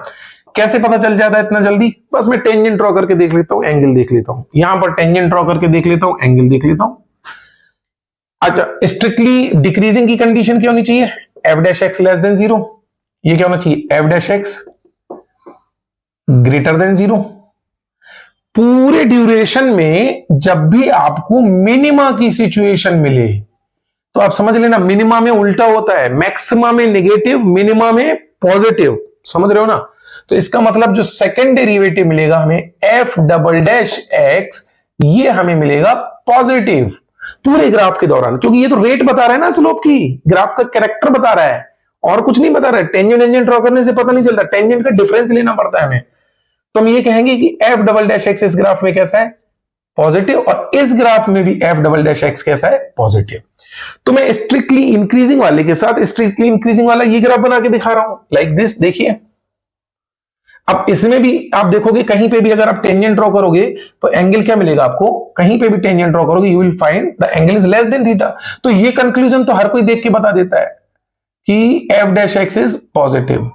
कैसे पता चल जाता है इतना जल्दी, बस मैं टेंजेंट ड्रॉ करके देख लेता हूं, एंगल देख लेता हूं, यहां पर टेंजेंट ड्रॉ करके देख लेता हूं, एंगल देख लेता हूं। अच्छा, स्ट्रिक्टली डिक्रीजिंग की कंडीशन क्या होनी चाहिए, F dash x less than 0। ये क्या होना चाहिए, F dash x greater than 0। पूरे ड्यूरेशन में जब भी आपको मिनिमा की सिचुएशन मिले तो आप समझ लेना मिनिमा में उल्टा होता है, मैक्सिमा में नेगेटिव, मिनिमा में पॉजिटिव, समझ रहे हो ना। तो इसका मतलब जो सेकंड डेरिवेटिव मिलेगा हमें एफ डबल डैश एक्स, ये हमें मिलेगा पॉजिटिव पूरे ग्राफ के दौरान, क्योंकि ये तो रेट बता रहा है ना स्लोप की, ग्राफ का कैरेक्टर बता रहा है, और कुछ नहीं बता रहा है। टेंजेंट टेंजेंट ड्रॉ करने से पता नहीं चलता, टेंजेंट का डिफरेंस लेना पड़ता है हमें। तो हम ये कहेंगे कि एफ डबल डैश एक्स इस ग्राफ में कैसा है, पॉजिटिव, और इस ग्राफ में भी एफ डबल डैश एक्स कैसा है, पॉजिटिव। तो मैं स्ट्रिक्टली इंक्रीजिंग वाले के साथ स्ट्रिक्टली इंक्रीजिंग वाला ये ग्राफ बना के दिखा रहा हूं, लाइक दिस। देखिए अब इसमें भी आप देखोगे, कहीं पे भी अगर आप टेंजेंट ड्रॉ करोगे तो एंगल क्या मिलेगा आपको, कहीं पे भी टेंजेंट ड्रॉ करोगे you will find the angle is less then theta. तो ये कंक्लूजन तो हर कोई देख के बता देता है कि F dash x is positive.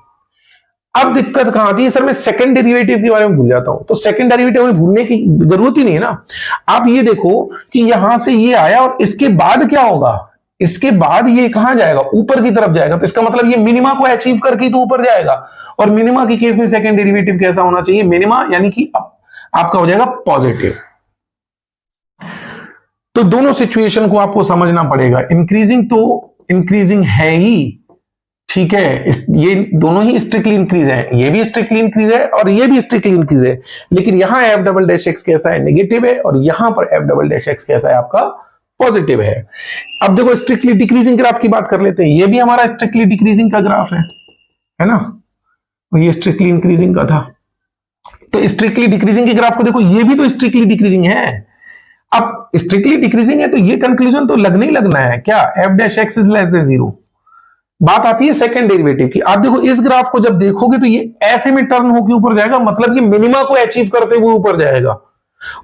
अब दिक्कत कहां आती है, सर मैं सेकंड डेरिवेटिव के बारे में भूल जाता हूं। तो सेकंड डेरिवेटिव में भूलने की जरूरत ही नहीं है ना। आप ये देखो कि यहां से ये आया और इसके बाद क्या होगा, इसके बाद ये कहां जाएगा, ऊपर की तरफ जाएगा। तो इसका मतलब ये मिनिमा को अचीव करके तो ऊपर जाएगा, और मिनिमा के केस में सेकंड डेरिवेटिव कैसा होना चाहिए, मिनिमा, यानी कि आपका हो जाएगा पॉजिटिव। तो दोनों सिचुएशन को आपको समझना पड़ेगा। इंक्रीजिंग तो इंक्रीजिंग है ही, ठीक है, ये दोनों ही स्ट्रिक्टली इंक्रीज है, ये भी स्ट्रिक्टली इंक्रीज है और ये भी स्ट्रिक्टली इंक्रीज है। लेकिन यहां एफ डबल डैश एक्स कैसा है, नेगेटिव है, और यहां पर एफ डबल डैश एक्स कैसा है, आपका पॉजिटिव है। अब देखो स्ट्रिक्टली डिक्रीजिंग ग्राफ की बात कर लेते हैं। ये भी हमारा स्ट्रिक्टली डिक्रीजिंग का ग्राफ है ना, ये स्ट्रिक्टली इंक्रीजिंग का था। तो स्ट्रिक्टली डिक्रीजिंग के ग्राफ को देखो, ये भी तो स्ट्रिक्टली डिक्रीजिंग है। अब स्ट्रिक्टली डिक्रीजिंग है तो ये कंक्लूजन तो लगना ही लगना है, क्या, F dash x is less than 0। बात आती है सेकंड डेरिवेटिव की। आप देखो इस ग्राफ को जब देखोगे तो ये ऐसे में टर्न होकर ऊपर जाएगा, मतलब कि मिनिमा को अचीव करते हुए ऊपर जाएगा।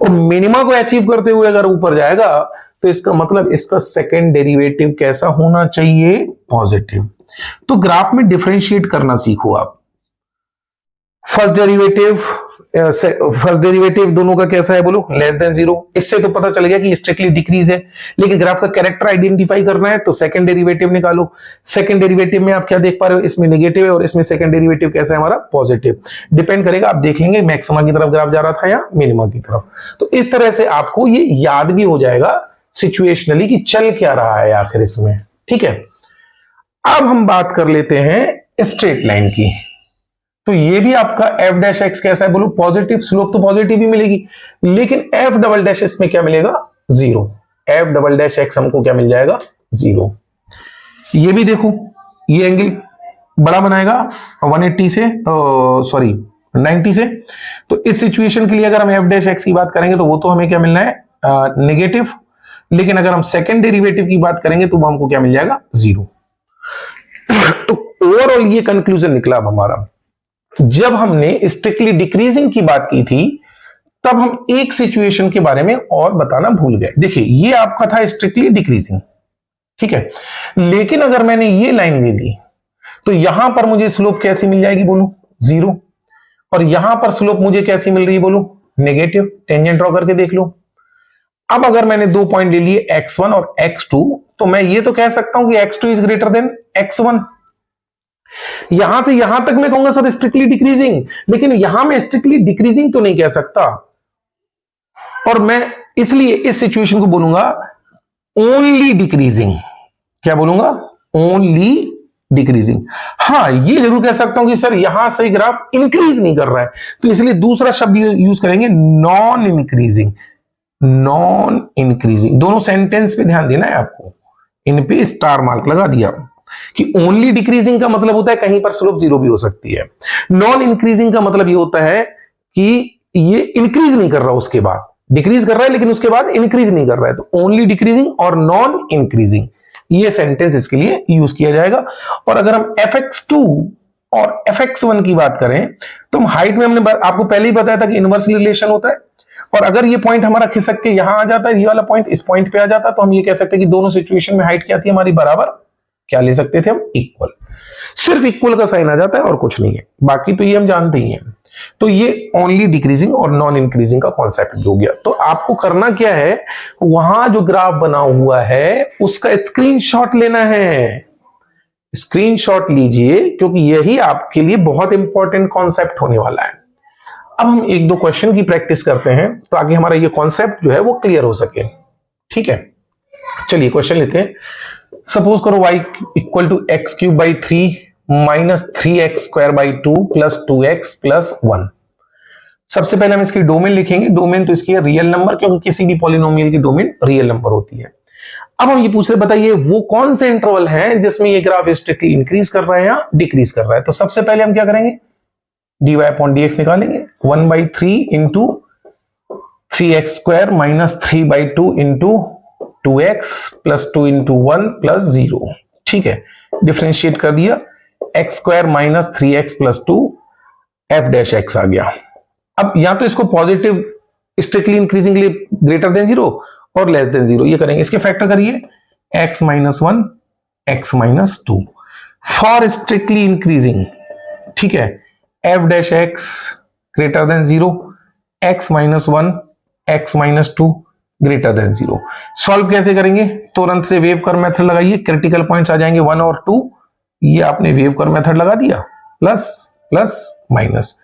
और मिनिमा को अचीव करते हुए अगर ऊपर जाएगा तो इसका मतलब इसका सेकंड डेरिवेटिव कैसा होना चाहिए, पॉजिटिव। तो ग्राफ में डिफरेंशिएट करना सीखो आप। फर्स्ट डेरिवेटिव दोनों का कैसा है, बोलो, लेस देन 0। इससे तो पता चल गया कि स्ट्रिक्टली डिक्रीज है। लेकिन ग्राफ का कैरेक्टर आइडेंटिफाई करना है तो सेकंड डेरिवेटिव निकालो। सेकंड डेरिवेटिव में आप क्या देख पा रहे हो, इसमें नेगेटिव है और इसमें सेकंड डेरिवेटिव कैसा है हमारा, पॉजिटिव। डिपेंड करेगा, आप देख लेंगे मैक्सिमा की तरफ ग्राफ जा रहा था या मिनिमा की तरफ। तो इस तरह से आपको ये याद भी हो जाएगा सिचुएशनली कि चल क्या रहा है आखिर इसमें, ठीक है। अब हम बात कर लेते हैं स्ट्रेट लाइन की। तो ये भी आपका एफ डैश एक्स कैसा है, बोलो, पॉजिटिव। स्लोप तो पॉजिटिव ही मिलेगी, लेकिन एफ डबल डैश इसमें क्या मिलेगा, 0। एफ डबल डैश एक्स हमको क्या मिल जाएगा, 0। ये भी देखो, ये एंगल बड़ा बनाएगा 180 से, सॉरी 90 से। तो इस सिचुएशन के लिए अगर हम एफ डैश एक्स की बात करेंगे तो वो तो हमें क्या मिलना है, नेगेटिव। लेकिन अगर हम सेकंड डेरिवेटिव की बात करेंगे तो वो हमको क्या मिल जाएगा, 0। तो ओवरऑल ये कंक्लूजन निकला अब हमारा। जब हमने स्ट्रिक्टली डिक्रीजिंग की बात की थी तब हम एक सिचुएशन के बारे में और बताना भूल गए। देखिए ये आपका था स्ट्रिक्टली डिक्रीजिंग, ठीक है। लेकिन अगर मैंने ये लाइन ले ली तो यहां पर मुझे स्लोप कैसी मिल जाएगी, बोलो, 0। और यहां पर स्लोप मुझे कैसी मिल रही है, बोलो, नेगेटिव। टेंजेंट ड्रॉ करके देख लो। अब अगर मैंने दो पॉइंट ले लिए x1 और x2, तो मैं ये तो कह सकता हूं कि x2 is greater than x1। यहां से यहां तक मैं कहूंगा सर स्ट्रिक्टली डिक्रीजिंग, लेकिन यहां मैं स्ट्रिक्टली डिक्रीजिंग तो नहीं कह सकता, और मैं इसलिए इस सिचुएशन को बोलूंगा ओनली डिक्रीजिंग। क्या बोलूंगा, ओनली डिक्रीजिंग। हाँ ये जरूर कह सकता हूं कि सर यहां से ग्राफ इंक्रीज नहीं कर रहा है, तो इसलिए दूसरा शब्द यूज करेंगे, नॉन इंक्रीजिंग। नॉन इंक्रीजिंग, दोनों सेंटेंस पे ध्यान देना है आपको, इन पे स्टार मार्क लगा दिया कि ओनली डिक्रीजिंग का मतलब होता है कहीं पर स्लोप 0 भी हो सकती है। नॉन इंक्रीजिंग का मतलब ये होता है कि ये इंक्रीज नहीं कर रहा, उसके बाद डिक्रीज कर रहा है लेकिन उसके बाद इंक्रीज नहीं कर रहा है। तो ओनली डिक्रीजिंग और नॉन इंक्रीजिंग, ये सेंटेंस इसके लिए यूज किया जाएगा। और अगर हम fx2 और fx1 की बात करें तो हम हाइट में, हमने आपको पहले ही बताया था कि इनवर्स रिलेशन होता है, और अगर ये पॉइंट हमारा खिसक के यहां आ जाता है, ये वाला पॉइंट इस पॉइंट पे आ जाता, तो हम ये कह सकते हैं कि दोनों सिचुएशन में हाइट क्या थी हमारी, बराबर। क्या ले सकते थे हम, इक्वल। सिर्फ इक्वल का साइन आ जाता है और कुछ नहीं है, बाकी तो ये हम जानते ही हैं। तो ये ओनली डिक्रीजिंग और नॉन इंक्रीजिंग का कॉन्सेप्ट हो गया। तो आपको करना क्या है, वहां जो ग्राफ बना हुआ है उसका स्क्रीनशॉट लेना है। स्क्रीनशॉट लीजिए, क्योंकि यही आपके लिए बहुत इंपॉर्टेंट कॉन्सेप्ट होने वाला है। अब हम एक दो क्वेश्चन की प्रैक्टिस करते हैं ताकि हमारा ये कॉन्सेप्ट जो है वो क्लियर हो सके, ठीक है। चलिए क्वेश्चन लेते हैं। सपोज करो y equal to x cube by 3 minus 3x square by 2 plus 2x plus 1। सबसे पहले हम इसकी डोमेन लिखेंगे। डोमेन तो इसकी है रियल नंबर, क्योंकि किसी भी पॉलिनोमियल की डोमेन रियल नंबर होती है। अब हम ये पूछ रहे, बताइए वो कौन से इंटरवल है जिसमें ये ग्राफ स्ट्रिक्टली इंक्रीज कर रहा है या डिक्रीज कर रहा है। तो सबसे पहले हम क्या करेंगे, dy अपॉन dx निकालेंगे। 1/3 into 3x² minus 3/2 into 2x plus 2 into 1 plus 0। ठीक है, डिफ्रेंशिएट कर दिया, x² minus 3x plus 2 f dash x आ गया। अब या तो इसको पॉजिटिव स्ट्रिक्टली इंक्रीजिंग लिए ग्रेटर देन 0 और लेस देन 0 ये करेंगे। इसके फैक्टर करिए, x minus 1 x minus 2 for strictly increasing. ठीक है, f dash x greater than 0, x minus 1 x minus 2 greater than 0। Solve कैसे करेंगे, तुरंत से वेव कर्व मेथड लगाइए, क्रिटिकल पॉइंट्स आ जाएंगे 1 और 2। ये आपने वेव कर्व मेथड लगा दिया, प्लस प्लस माइनस।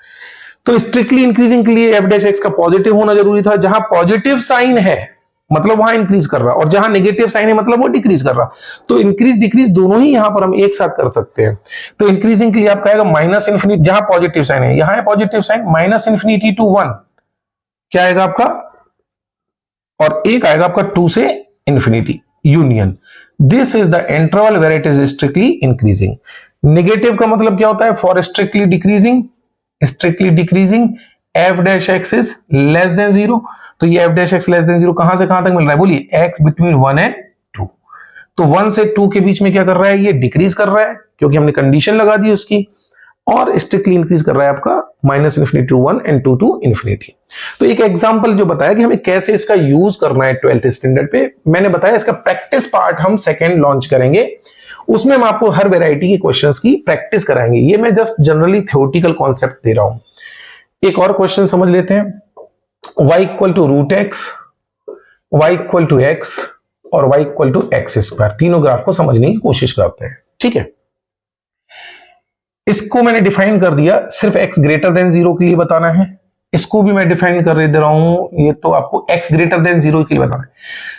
तो स्ट्रिक्टली इंक्रीजिंग के लिए f डैश x का पॉजिटिव होना जरूरी था। जहां पॉजिटिव साइन है मतलब वहां इंक्रीज कर रहा, और जहां नेगेटिव साइन है मतलब वो डिक्रीज कर रहा। तो इंक्रीज डिक्रीज दोनों ही यहां पर हम एक साथ कर सकते हैं। तो इंक्रीजिंग के लिए आपका आएगा माइनस इन्फिनिटी, जहां पॉजिटिव साइन है, यहां है positive sign, minus infinity to 1 क्या आएगा आपका, और एक आएगा आपका 2 से infinity union. This is the interval where it is strictly increasing. Negative का मतलब क्या होता है, for strictly decreasing, strictly decreasing f dash x is less than 0। तो ये f dash x less than 0 कहां से कहां तक मिल रहा है, बोलिए, x बिटवीन 1 एंड 2। तो 1 से 2 के बीच में क्या कर रहा है, ये डिक्रीज कर रहा है क्योंकि हमने कंडीशन लगा दी उसकी, और स्ट्रिक्टली इंक्रीज कर रहा है आपका minus infinity to 1 and 2 to infinity. तो एक एग्जांपल जो बताया कि हमें कैसे इसका यूज करना है 12th स्टैंडर्ड पे, मैंने बताया इसका प्रैक्टिस पार्ट हम सेकंड लॉन्च करेंगे। उसमें हम आपको हर वैरायटी के क्वेश्चंस की प्रैक्टिस कराएंगे। ये मैं जस्ट जनरली थ्योरेटिकल कॉन्सेप्ट दे रहा हूं। एक और क्वेश्चन समझ लेते हैं, y equal to root x, y equal to x और y equal to x square, तीनों ग्राफ को समझने की कोशिश करते हैं। ठीक है, इसको मैंने डिफाइन कर दिया, सिर्फ x ग्रेटर देन 0 के लिए बताना है। इसको भी मैं डिफाइन कर दे रहा हूं, ये तो आपको x ग्रेटर देन 0 के लिए बताना है।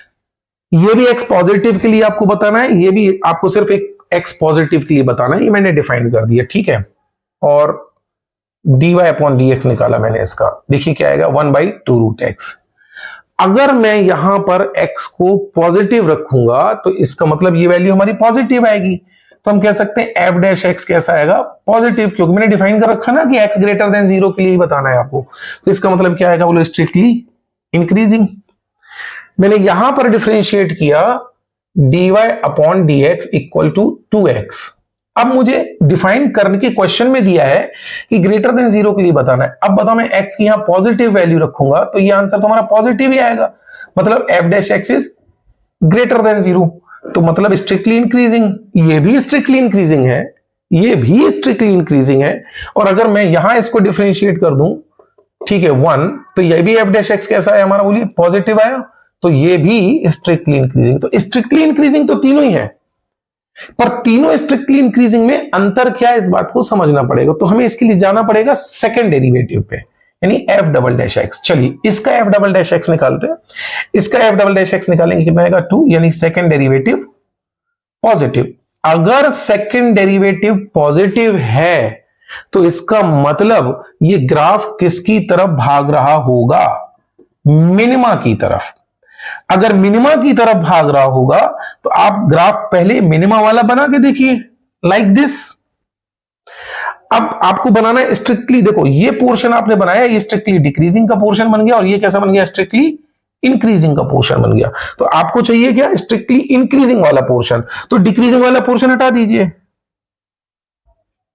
ये भी x पॉजिटिव के लिए आपको बताना है, ये भी आपको सिर्फ एक x पॉजिटिव के लिए बताना है, ये मैंने डिफाइन कर दिया। ठीक है, और dy अपॉन dx निकाला मैंने इसका, देखिए क्या आएगा, 1/2 रूट एक्स। अगर मैं यहां पर x को पॉजिटिव रखूंगा तो इसका मतलब ये वैल्यू हमारी पॉजिटिव आएगी। तो हम कह सकते हैं f डैश x कैसा आएगा, पॉजिटिव, क्योंकि मैंने डिफाइन कर रखा ना कि x ग्रेटर देन 0 के लिए ही बताना है आपको। तो इसका मतलब क्या आएगा, बोलो, स्ट्रिक्टली इंक्रीजिंग। मैंने यहां पर डिफरेंशिएट किया dy upon dx equal to 2x। अब मुझे डिफाइन करने के क्वेश्चन में दिया है कि ग्रेटर देन 0 के लिए बताना है। अब बताओ, मैं x की यहां पॉजिटिव वैल्यू रखूंगा तो ये आंसर तो हमारा पॉजिटिव ही आएगा, मतलब f dash x is greater than 0। तो मतलब स्ट्रिक्टली इंक्रीजिंग, ये भी स्ट्रिक्टली इंक्रीजिंग है, ये भी स्ट्रिक्टली इंक्रीजिंग है। और अगर मैं यहां इसको डिफरेंशिएट कर दूं, ठीक है, 1, तो ये भी f डैश x कैसा है हमारा, बोलिए, पॉजिटिव आया, तो ये भी स्ट्रिक्टली इंक्रीजिंग। तो स्ट्रिक्टली इंक्रीजिंग तो तीनों ही है, पर तीनों स्ट्रिक्टली इंक्रीजिंग में अंतर क्या है, इस बात को समझना पड़ेगा। तो हमें इसके लिए जाना पड़ेगा सेकंड डेरिवेटिव पे, यानी f डबल डैश x। चलिए इसका f डबल डैश x निकालते हैं। इसका f डबल डैश x निकालेंगे, कितना आएगा, 2, यानी सेकंड डेरिवेटिव पॉजिटिव। अगर सेकंड डेरिवेटिव पॉजिटिव है तो इसका मतलब ये ग्राफ किसकी तरफ भाग रहा होगा, मिनिमा की तरफ। अगर मिनिमा की तरफ भाग रहा होगा तो आप ग्राफ पहले मिनिमा वाला बना के देखिए, लाइक दिस। अब आपको बनाना है स्ट्रिक्टली, देखो ये पोर्शन आपने बनाया, ये स्ट्रिक्टली डिक्रीजिंग का पोर्शन बन गया, और ये कैसा बन गया, स्ट्रिक्टली इंक्रीजिंग का पोर्शन बन गया। तो आपको चाहिए क्या, स्ट्रिक्टली इंक्रीजिंग वाला पोर्शन, तो डिक्रीजिंग वाला पोर्शन हटा दीजिए।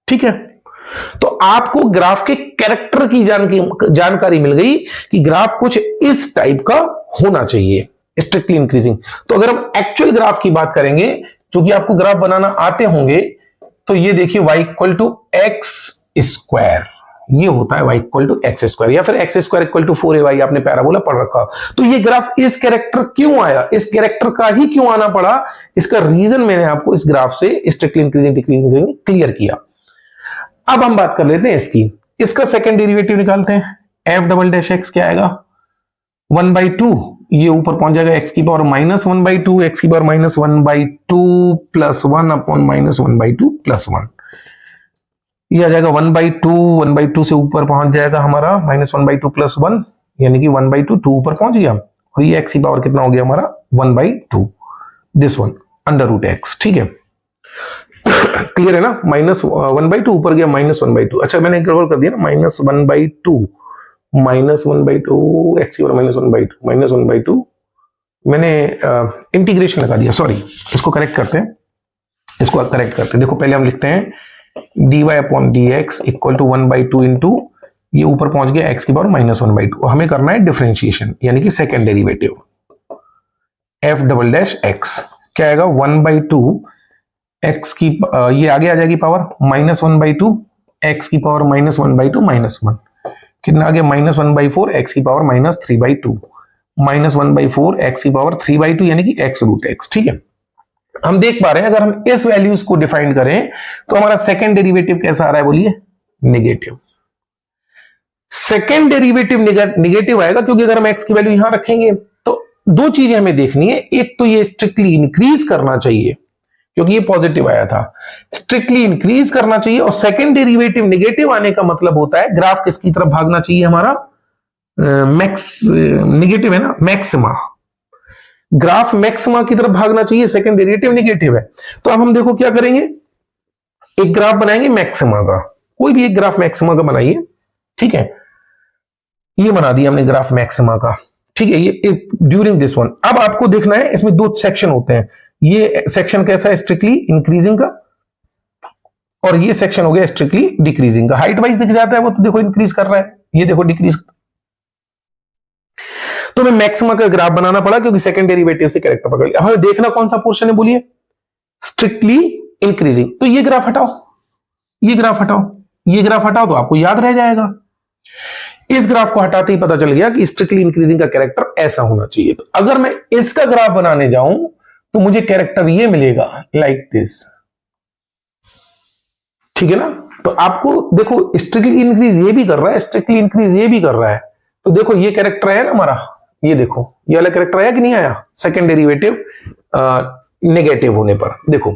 ठीक है, तो आपको ग्राफ के कैरेक्टर की जानकारी मिल गई कि ग्राफ कुछ इस टाइप का होना चाहिए, स्ट्रिक्टली इंक्रीजिंग। तो अगर हम एक्चुअल ग्राफ की बात करेंगे, क्योंकि आपको ग्राफ बनाना आते होंगे, तो ये देखिए y equal to x square, ये होता है y equal to x square, या फिर x square equal to 4ay, आपने पैराबोला पढ़ रखा। तो ये ग्राफ इस कैरेक्टर क्यों आया, इस कैरेक्टर का ही क्यों आना पड़ा, इसका रीजन मैंने आपको इस ग्राफ से स्ट्रिक्टली इंक्रीजिंग डिक्रीजिंग से क्लियर किया। अब हम बात कर लेते हैं इसकी, इसका सेकंड डेरिवेटिव निकालते हैं। f डबल डैश x क्या आएगा, 1/2, ये ऊपर पहुंच जाएगा x की पावर माइनस 1/2, x की power minus 1/2 plus 1 upon minus 1/2 plus 1। ये आ जाएगा 1/2, 1/2 से ऊपर पहुंच जाएगा हमारा -1/2 + 1, यानी कि 1/2, 2 ऊपर पहुंच गया, और ये x की पावर कितना हो गया हमारा 1/2, दिस वन √x। ठीक है, क्लियर है ना? -1/2 ऊपर गया -1/2। अच्छा मैंने गड़बड़ कर दिया ना, -1/2 x की पावर -1/2 मैंने इंटीग्रेशन लगा दिया, सॉरी। इसको करेक्ट करते हैं, देखो पहले हम लिखते हैं dy/dx = 1/2 इंटू ये ऊपर पहुंच गया x की पावर -1/2। हमें करना है डिफरेंशिएशन, यानी कि सेकेंड डेरिवेटिव f'(x) क्या आएगा 1/2 x की ये आगे आ जाएगी पावर -1/2 x की पावर -1/2 -1 कितना आ गया -1/4 x की पावर -3/2 -1/4 x की पावर 3/2 यानी कि x√x। ठीक है, हम देख पा रहे हैं अगर हम इस वैल्यूज को डिफाइन करें तो हमारा सेकेंड डेरिवेटिव कैसा आ रहा है, बोलिए नेगेटिव। सेकेंड डेरिवेटिव नेगेटिव आएगा क्योंकि अगर हम x की वैल्यू यहां रखेंगे तो दो चीजें हमें देखनी है, एक तो ये स्ट्रिक्टली इंक्रीज करना चाहिए क्योंकि ये पॉजिटिव आया था, स्ट्रिक्टली इंक्रीज करना चाहिए, और सेकेंड डेरिवेटिव नेगेटिव आने का मतलब होता है ग्राफ किसकी तरफ भागना चाहिए हमारा, मैक्स नेगेटिव है ना, मैक्सिमा, ग्राफ मैक्सिमा की तरफ भागना चाहिए, सेकंड डेरिवेटिव नेगेटिव है। तो अब हम देखो क्या करेंगे, एक ग्राफ बनाएंगे मैक्सिमा का, कोई भी एक ग्राफ मैक्सिमा का बनाइए। ठीक है, ये बना दिया हमने ग्राफ मैक्सिमा का। ठीक है, ये ड्यूरिंग दिस वन। अब आपको देखना है इसमें दो सेक्शन होते हैं, ये सेक्शन कैसा है स्ट्रिक्टली इंक्रीजिंग का, और ये सेक्शन हो गया स्ट्रिक्टली डिक्रीजिंग का। हाइट वाइज दिख जाता है वो, तो देखो इंक्रीज कर रहा है, ये देखो डिक्रीज। तो मैं मैक्सिमा का ग्राफ बनाना पड़ा क्योंकि सेकंड डेरिवेटिव से कैरेक्टर पकड़ लिया। हमें देखना कौन सा पोर्शन है, बोलिए स्ट्रिक्टली इंक्रीजिंग। तो ये ग्राफ हटाओ, ये ग्राफ हटाओ, ये ग्राफ हटाओ, तो आपको याद रह जाएगा। इस ग्राफ को हटाते ही पता चल गया कि स्ट्रिक्टली इंक्रीजिंग का कैरेक्टर ऐसा होना चाहिए। तो अगर मैं इसका ग्राफ बनाने जाऊं तो मुझे कैरेक्टर ये मिलेगा लाइक दिस। ठीक है ना? तो आपको देखो स्ट्रिक्टली इंक्रीज ये भी कर रहा है, स्ट्रिक्टली इंक्रीज ये भी कर रहा है, तो देखो ये कैरेक्टर है ना हमारा, ये देखो ये वाला कैरेक्टर आया कि नहीं आया सेकंड डेरिवेटिव नेगेटिव होने पर, देखो।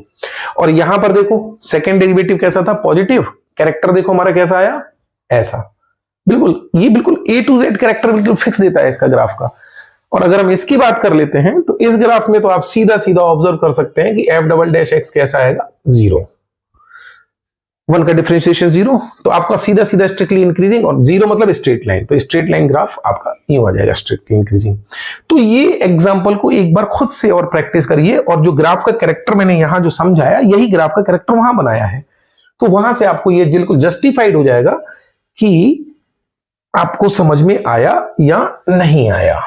और यहां पर देखो सेकंड डेरिवेटिव कैसा था, पॉजिटिव, कैरेक्टर देखो हमारा कैसा आया, ऐसा। बिल्कुल ये बिल्कुल A to Z कैरेक्टर बिल्कुल फिक्स देता है इसका ग्राफ का। और अगर हम इसकी बात कर लेते हैं तो इस ग्राफ में तो आप सीधा सीधा ऑब्जर्व कर सकते हैं कि f'(x) कैसा आएगा, 0, 1 का डिफरेंशिएशन 0, तो आपका सीधा सीधा स्ट्रिक्टली इंक्रीजिंग, और 0 मतलब स्ट्रेट लाइन, तो स्ट्रेट लाइन ग्राफ आपका यूं आ जाएगा स्ट्रिक्टली इंक्रीजिंग। तो ये एग्जांपल को एक बार खुद से और प्रैक्टिस करिए, और जो ग्राफ का कैरेक्टर मैंने यहां जो समझाया यही ग्राफ का कैरेक्टर वहां बनाया है, तो वहां से आपको ये बिल्कुल जस्टिफाइड हो जाएगा कि आपको समझ में आया या नहीं आया।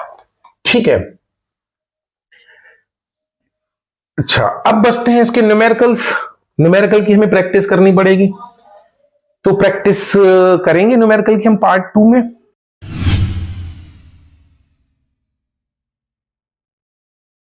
ठीक है, अच्छा अब बचते हैं इसके न्यूमेरिकल्स। न्यूमेरिकल की हमें प्रैक्टिस करनी पड़ेगी, तो प्रैक्टिस करेंगे न्यूमेरिकल की हम पार्ट 2 में।